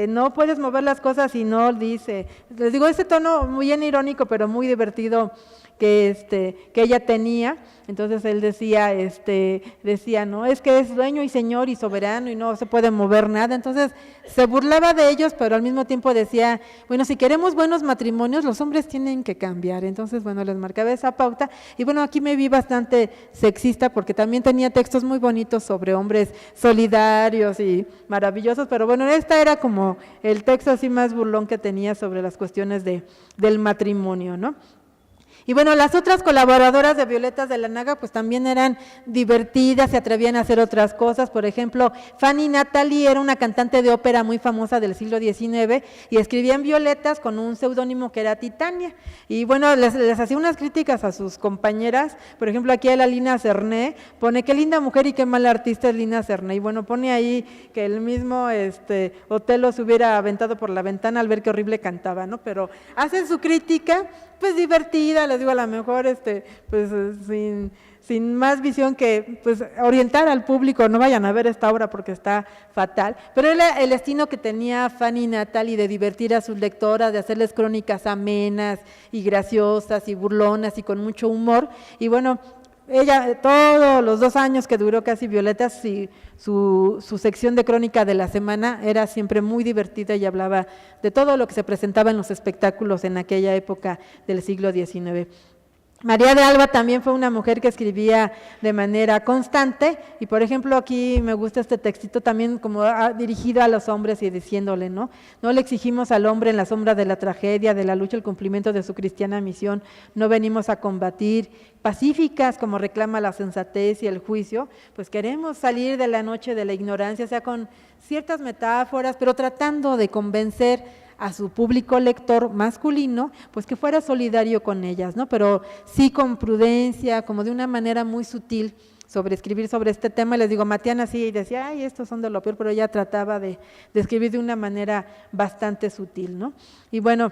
no puedes mover las cosas y no dice. Les digo, ese tono muy bien irónico, pero muy divertido que ella tenía. Entonces él decía, no, es que es dueño y señor y soberano y no se puede mover nada. Entonces se burlaba de ellos, pero al mismo tiempo decía, bueno, si queremos buenos matrimonios, los hombres tienen que cambiar. Entonces, bueno, les marcaba esa pauta. Y bueno, aquí me vi bastante sexista porque también tenía textos muy bonitos sobre hombres solidarios y maravillosos, pero bueno, esta era como el texto así más burlón que tenía sobre las cuestiones del matrimonio, ¿no? Y bueno, las otras colaboradoras de Violetas de la Anáhuac pues también eran divertidas, se atrevían a hacer otras cosas. Por ejemplo, Fanny Natalie era una cantante de ópera muy famosa del siglo XIX y escribía en Violetas con un seudónimo que era Titania. Y bueno, les hacía unas críticas a sus compañeras. Por ejemplo, aquí a la Lina Cerné pone, qué linda mujer y qué mala artista es Lina Cerné. Y bueno, pone ahí que el mismo Otelo se hubiera aventado por la ventana al ver qué horrible cantaba, ¿no? Pero hacen su crítica pues divertida, les digo, a lo mejor pues sin más visión que pues orientar al público, no vayan a ver esta obra porque está fatal, pero era el destino que tenía Fanny Natalie de divertir a sus lectoras, de hacerles crónicas amenas y graciosas y burlonas y con mucho humor. Y bueno, ella, todos los 2 años que duró casi Violetas, su sección de crónica de la semana era siempre muy divertida y hablaba de todo lo que se presentaba en los espectáculos en aquella época del siglo XIX. María de Alba también fue una mujer que escribía de manera constante y por ejemplo aquí me gusta este textito también como dirigido a los hombres y diciéndole, no le exigimos al hombre en la sombra de la tragedia, de la lucha, el cumplimiento de su cristiana misión, no venimos a combatir, pacíficas como reclama la sensatez y el juicio, pues queremos salir de la noche de la ignorancia, o sea, con ciertas metáforas, pero tratando de convencer a su público lector masculino, pues que fuera solidario con ellas, ¿no? Pero sí con prudencia, como de una manera muy sutil escribir sobre este tema. Les digo, Matiana sí decía, ay, estos son de lo peor, pero ella trataba de escribir de una manera bastante sutil, ¿no? Y bueno,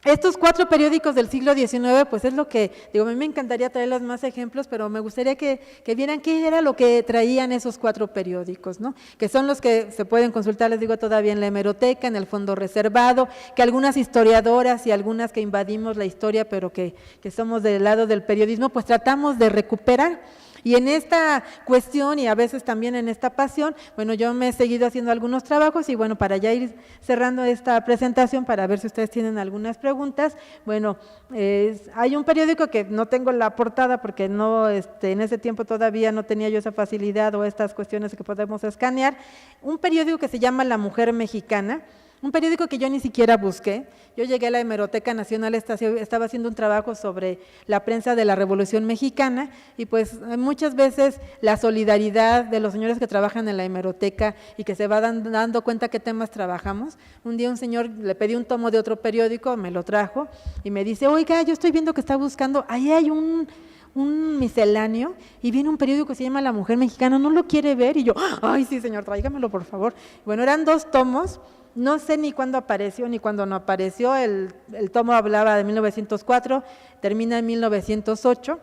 estos 4 periódicos del siglo XIX, pues es lo que, digo, a mí me encantaría traerles más ejemplos, pero me gustaría que vieran qué era lo que traían esos 4 periódicos, ¿no? Que son los que se pueden consultar, les digo, todavía en la hemeroteca, en el fondo reservado, que algunas historiadoras y algunas que invadimos la historia, pero que somos del lado del periodismo, pues tratamos de recuperar. Y en esta cuestión y a veces también en esta pasión, bueno, yo me he seguido haciendo algunos trabajos y bueno, para ya ir cerrando esta presentación, para ver si ustedes tienen algunas preguntas, bueno, hay un periódico que no tengo la portada porque no, en ese tiempo todavía no tenía yo esa facilidad o estas cuestiones que podemos escanear, un periódico que se llama La Mujer Mexicana, un periódico que yo ni siquiera busqué. Yo llegué a la Hemeroteca Nacional, estaba haciendo un trabajo sobre la prensa de la Revolución Mexicana y pues muchas veces la solidaridad de los señores que trabajan en la hemeroteca y que se van dando cuenta qué temas trabajamos. Un día un señor le pedí un tomo de otro periódico, me lo trajo y me dice, oiga, yo estoy viendo que está buscando, ahí hay un misceláneo y viene un periódico que se llama La Mujer Mexicana, ¿no lo quiere ver? Y yo, ay sí señor, tráigamelo por favor. Bueno, eran 2 tomos, no sé ni cuándo apareció ni cuándo no apareció, el tomo hablaba de 1904, termina en 1908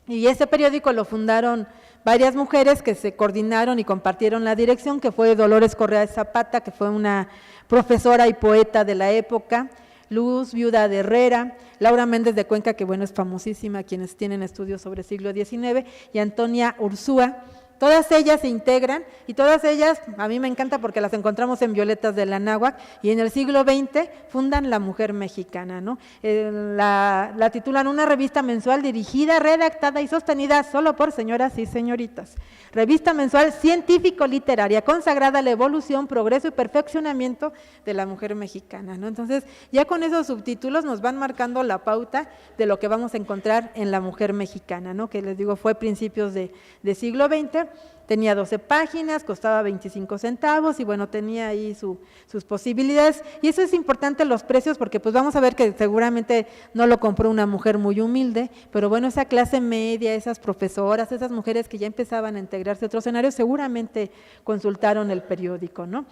y ese periódico lo fundaron varias mujeres que se coordinaron y compartieron la dirección, que fue Dolores Correa de Zapata, que fue una profesora y poeta de la época, Luz, viuda de Herrera, Laura Méndez de Cuenca, que bueno, es famosísima, quienes tienen estudios sobre el siglo XIX, y Antonia Ursúa. Todas ellas se integran y todas ellas, a mí me encanta porque las encontramos en Violetas de la Náhuac, y en el siglo XX fundan La Mujer Mexicana, ¿no? La titulan Una revista mensual dirigida, redactada y sostenida solo por señoras y señoritas. Revista mensual científico-literaria, consagrada a la evolución, progreso y perfeccionamiento de la mujer mexicana, ¿no? Entonces, ya con esos subtítulos nos van marcando la pauta de lo que vamos a encontrar en La Mujer Mexicana, ¿no? Que les digo, fue principios de siglo XX, tenía 12 páginas, costaba 25 centavos y bueno, tenía ahí sus posibilidades. Y eso es importante, los precios, porque pues vamos a ver que seguramente no lo compró una mujer muy humilde, pero bueno, esa clase media, esas profesoras, esas mujeres que ya empezaban a integrarse a otros escenarios, seguramente consultaron el periódico, ¿no?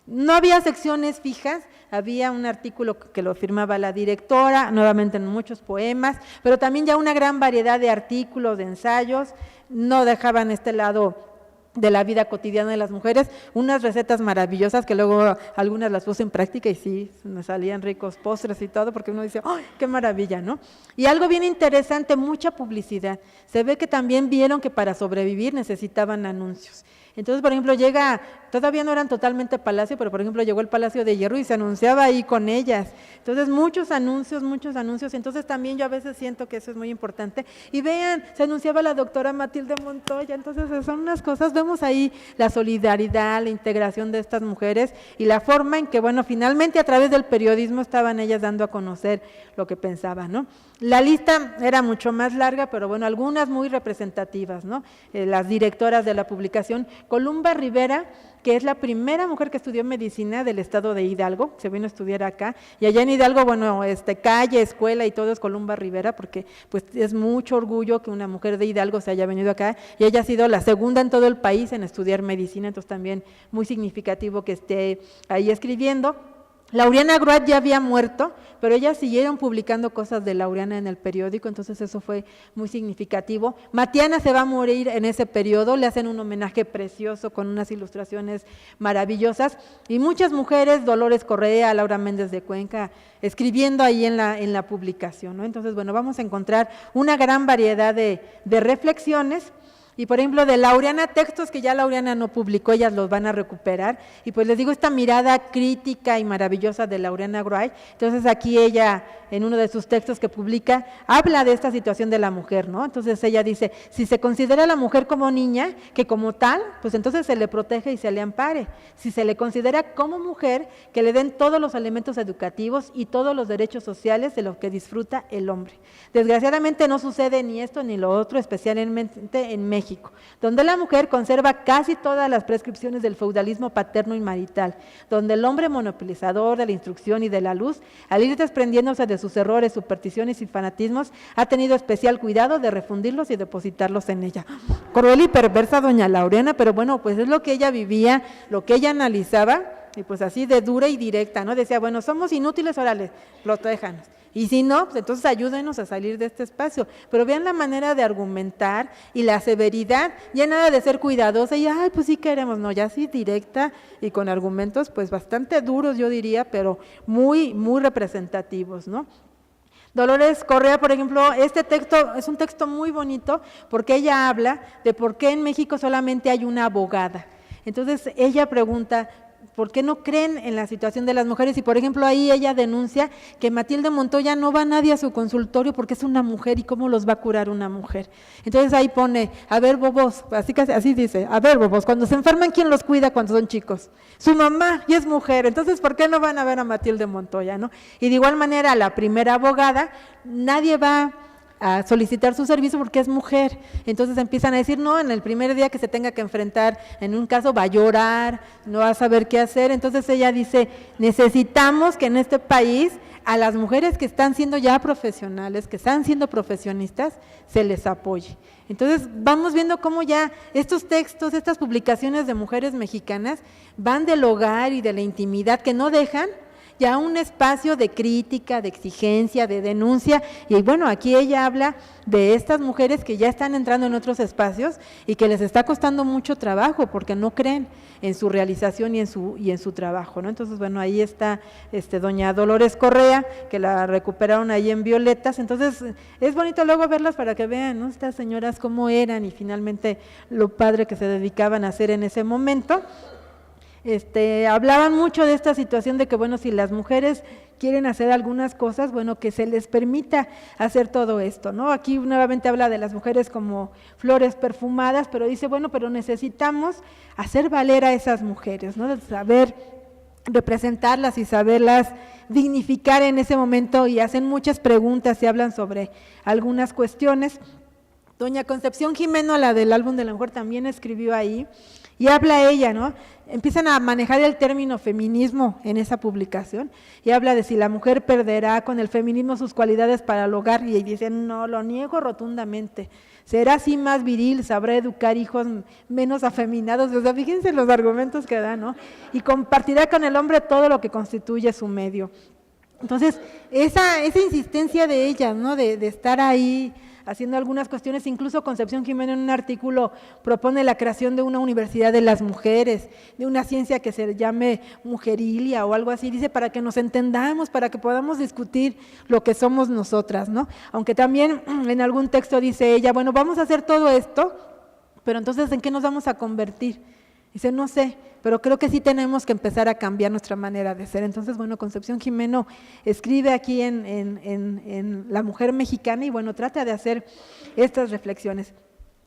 No había secciones fijas, había un artículo que lo firmaba la directora, nuevamente en muchos poemas, pero también ya una gran variedad de artículos, de ensayos, no dejaban este lado de la vida cotidiana de las mujeres, unas recetas maravillosas que luego algunas las puse en práctica y sí, me salían ricos postres y todo, porque uno dice, ¡ay, qué maravilla!, ¿no? Y algo bien interesante, mucha publicidad. Se ve que también vieron que para sobrevivir necesitaban anuncios. Entonces, por ejemplo, todavía no eran totalmente palacio, pero por ejemplo llegó el Palacio de Hierro y se anunciaba ahí con ellas. Entonces, muchos anuncios, entonces también yo a veces siento que eso es muy importante. Y vean, se anunciaba la doctora Matilde Montoya, entonces son unas cosas, vemos ahí la solidaridad, la integración de estas mujeres y la forma en que, bueno, finalmente a través del periodismo estaban ellas dando a conocer lo que pensaban, ¿no? La lista era mucho más larga, pero bueno, algunas muy representativas, ¿no? Las directoras de la publicación, Columba Rivera, que es la primera mujer que estudió medicina del estado de Hidalgo, se vino a estudiar acá, y allá en Hidalgo, bueno, calle, escuela y todo es Columba Rivera, porque pues es mucho orgullo que una mujer de Hidalgo se haya venido acá, y ella ha sido la segunda en todo el país en estudiar medicina, entonces también muy significativo que esté ahí escribiendo. Laureana Gruat ya había muerto, pero ellas siguieron publicando cosas de Laureana en el periódico, entonces eso fue muy significativo. Matiana se va a morir en ese periodo, le hacen un homenaje precioso con unas ilustraciones maravillosas, y muchas mujeres, Dolores Correa, Laura Méndez de Cuenca, escribiendo ahí en la publicación, ¿no? Entonces, bueno, vamos a encontrar una gran variedad de reflexiones. Y por ejemplo, de Laureana, textos que ya Laureana no publicó, ellas los van a recuperar, y pues les digo, esta mirada crítica y maravillosa de Laureana Gruay. Entonces aquí ella, en uno de sus textos que publica, habla de esta situación de la mujer, ¿no? Entonces ella dice, si se considera a la mujer como niña, que como tal, pues entonces se le protege y se le ampare. Si se le considera como mujer, que le den todos los elementos educativos y todos los derechos sociales de los que disfruta el hombre. Desgraciadamente no sucede ni esto ni lo otro, especialmente en México, donde la mujer conserva casi todas las prescripciones del feudalismo paterno y marital, donde el hombre monopolizador de la instrucción y de la luz, al ir desprendiéndose de sus errores, supersticiones y fanatismos, ha tenido especial cuidado de refundirlos y depositarlos en ella. Cruel y perversa doña Laureana, pero bueno, pues es lo que ella vivía, lo que ella analizaba, y pues así de dura y directa, ¿no? Decía, bueno, somos inútiles, órale, protéjanos. Y si no, pues entonces ayúdenos a salir de este espacio. Pero vean la manera de argumentar y la severidad, ya nada de ser cuidadosa y, ay, pues sí queremos, no, ya sí directa y con argumentos pues bastante duros, yo diría, pero muy, muy representativos, ¿no? Dolores Correa, por ejemplo, este texto es un texto muy bonito porque ella habla de por qué en México solamente hay una abogada. Entonces ella pregunta, ¿por qué no creen en la situación de las mujeres? Y por ejemplo ahí ella denuncia que Matilde Montoya no va nadie a su consultorio porque es una mujer y cómo los va a curar una mujer. Entonces ahí pone, a ver bobos, así dice, a ver bobos, cuando se enferman, ¿quién los cuida cuando son chicos? Su mamá, y es mujer, entonces ¿por qué no van a ver a Matilde Montoya, no? Y de igual manera la primera abogada, nadie va a solicitar su servicio porque es mujer, entonces empiezan a decir, no, en el primer día que se tenga que enfrentar en un caso va a llorar, no va a saber qué hacer, entonces ella dice, necesitamos que en este país a las mujeres que están siendo ya profesionales, que están siendo profesionistas, se les apoye. Entonces vamos viendo cómo ya estos textos, estas publicaciones de mujeres mexicanas van del hogar y de la intimidad que no dejan, ya un espacio de crítica, de exigencia, de denuncia, y bueno, aquí ella habla de estas mujeres que ya están entrando en otros espacios y que les está costando mucho trabajo porque no creen en su realización y en su trabajo, ¿no? Entonces, bueno, ahí está doña Dolores Correa, que la recuperaron ahí en Violetas. Entonces, es bonito luego verlas para que vean, ¿no?, estas señoras cómo eran y finalmente lo padre que se dedicaban a hacer en ese momento. Hablaban mucho de esta situación de que, bueno, si las mujeres quieren hacer algunas cosas, bueno, que se les permita hacer todo esto, ¿no? Aquí nuevamente habla de las mujeres como flores perfumadas, pero dice, bueno, pero necesitamos hacer valer a esas mujeres, ¿no? Saber representarlas y saberlas dignificar en ese momento, y hacen muchas preguntas y hablan sobre algunas cuestiones. Doña Concepción Jimeno, la del álbum de la mujer, también escribió ahí, y habla ella, ¿no? Empiezan a manejar el término feminismo en esa publicación, y habla de si la mujer perderá con el feminismo sus cualidades para el hogar, y dicen, no, lo niego rotundamente, será así más viril, sabrá educar hijos menos afeminados, o sea, fíjense los argumentos que da, ¿no? Y compartirá con el hombre todo lo que constituye su medio. Entonces, esa insistencia de ella, ¿no?, de estar ahí haciendo algunas cuestiones, incluso Concepción Jimeno en un artículo propone la creación de una universidad de las mujeres, de una ciencia que se llame Mujerilia o algo así, dice, para que nos entendamos, para que podamos discutir lo que somos nosotras, ¿no? Aunque también en algún texto dice ella, bueno, vamos a hacer todo esto, pero entonces, ¿en qué nos vamos a convertir? Dice, no sé, pero creo que sí tenemos que empezar a cambiar nuestra manera de ser. Entonces, bueno, Concepción Jimeno escribe aquí en La Mujer Mexicana y, bueno, trata de hacer estas reflexiones.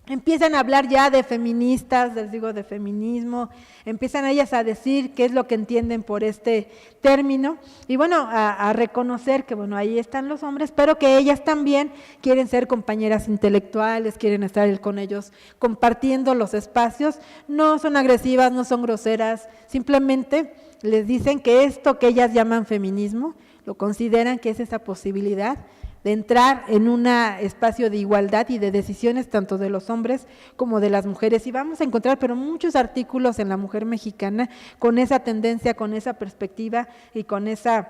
Empiezan a hablar ya de feministas, les digo, de feminismo, empiezan ellas a decir qué es lo que entienden por este término, y bueno, a reconocer que, bueno, ahí están los hombres, pero que ellas también quieren ser compañeras intelectuales, quieren estar con ellos compartiendo los espacios, no son agresivas, no son groseras, simplemente les dicen que esto que ellas llaman feminismo, lo consideran que es esa posibilidad de entrar en un espacio de igualdad y de decisiones tanto de los hombres como de las mujeres. Y vamos a encontrar, pero muchos artículos en La Mujer Mexicana con esa tendencia, con esa perspectiva y con esa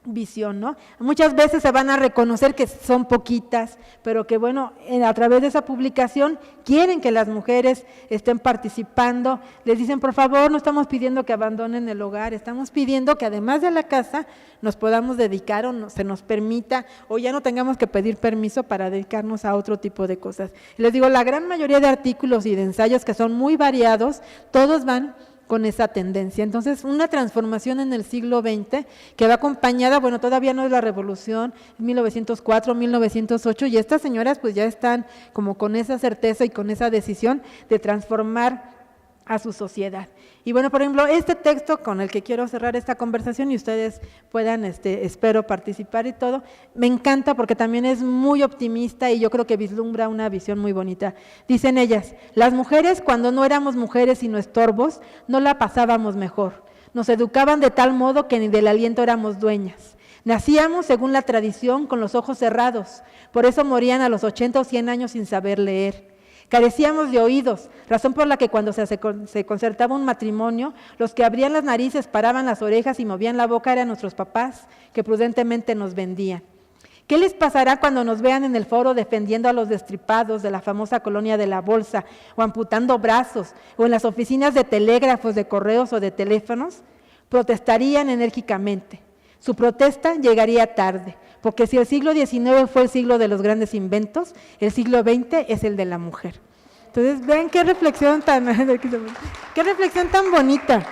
visión, ¿no? Muchas veces se van a reconocer que son poquitas, pero que, bueno, a través de esa publicación quieren que las mujeres estén participando, les dicen, por favor, no estamos pidiendo que abandonen el hogar, estamos pidiendo que además de la casa nos podamos dedicar o se nos permita, o ya no tengamos que pedir permiso para dedicarnos a otro tipo de cosas. Y les digo, la gran mayoría de artículos y de ensayos, que son muy variados, todos van con esa tendencia. Entonces, una transformación en el siglo XX que va acompañada, bueno, todavía no es la revolución, 1904, 1908, y estas señoras pues ya están como con esa certeza y con esa decisión de transformar a su sociedad. Y bueno, por ejemplo, este texto con el que quiero cerrar esta conversación y ustedes puedan, espero participar y todo, me encanta porque también es muy optimista y yo creo que vislumbra una visión muy bonita. Dicen ellas, las mujeres cuando no éramos mujeres sino estorbos, no la pasábamos mejor. Nos educaban de tal modo que ni del aliento éramos dueñas. Nacíamos, según la tradición, con los ojos cerrados, por eso morían a los 80 o 100 años sin saber leer. Carecíamos de oídos, razón por la que cuando se concertaba un matrimonio, los que abrían las narices, paraban las orejas y movían la boca eran nuestros papás, que prudentemente nos vendían. ¿Qué les pasará cuando nos vean en el foro defendiendo a los destripados de la famosa colonia de la Bolsa, o amputando brazos, o en las oficinas de telégrafos, de correos o de teléfonos? Protestarían enérgicamente. Su protesta llegaría tarde, porque si el siglo XIX fue el siglo de los grandes inventos, el siglo XX es el de la mujer. Entonces, vean qué reflexión tan bonita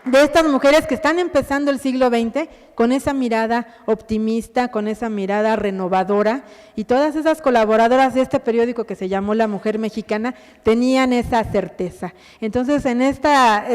de estas mujeres que están empezando el siglo XX con esa mirada optimista, con esa mirada renovadora, y todas esas colaboradoras de este periódico que se llamó La Mujer Mexicana tenían esa certeza. Entonces, en este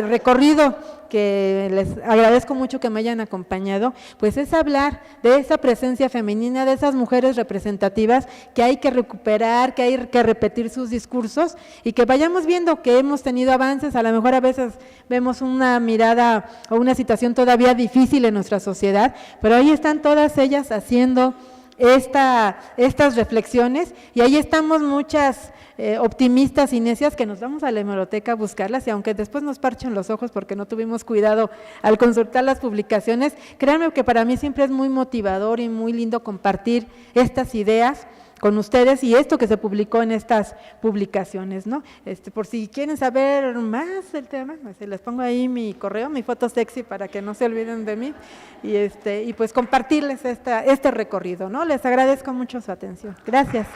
recorrido que les agradezco mucho que me hayan acompañado, pues es hablar de esa presencia femenina, de esas mujeres representativas que hay que recuperar, que hay que repetir sus discursos y que vayamos viendo que hemos tenido avances. A lo mejor a veces vemos una mirada o una situación todavía difícil en nuestra sociedad, pero ahí están todas ellas haciendo estas reflexiones, y ahí estamos muchas optimistas y necias que nos vamos a la hemeroteca a buscarlas, y aunque después nos parchen los ojos porque no tuvimos cuidado al consultar las publicaciones, créanme que para mí siempre es muy motivador y muy lindo compartir estas ideas con ustedes y esto que se publicó en estas publicaciones, ¿no? Por si quieren saber más del tema, pues les pongo ahí mi correo, mi foto sexy para que no se olviden de mí y pues compartirles este recorrido, ¿no? Les agradezco mucho su atención. Gracias.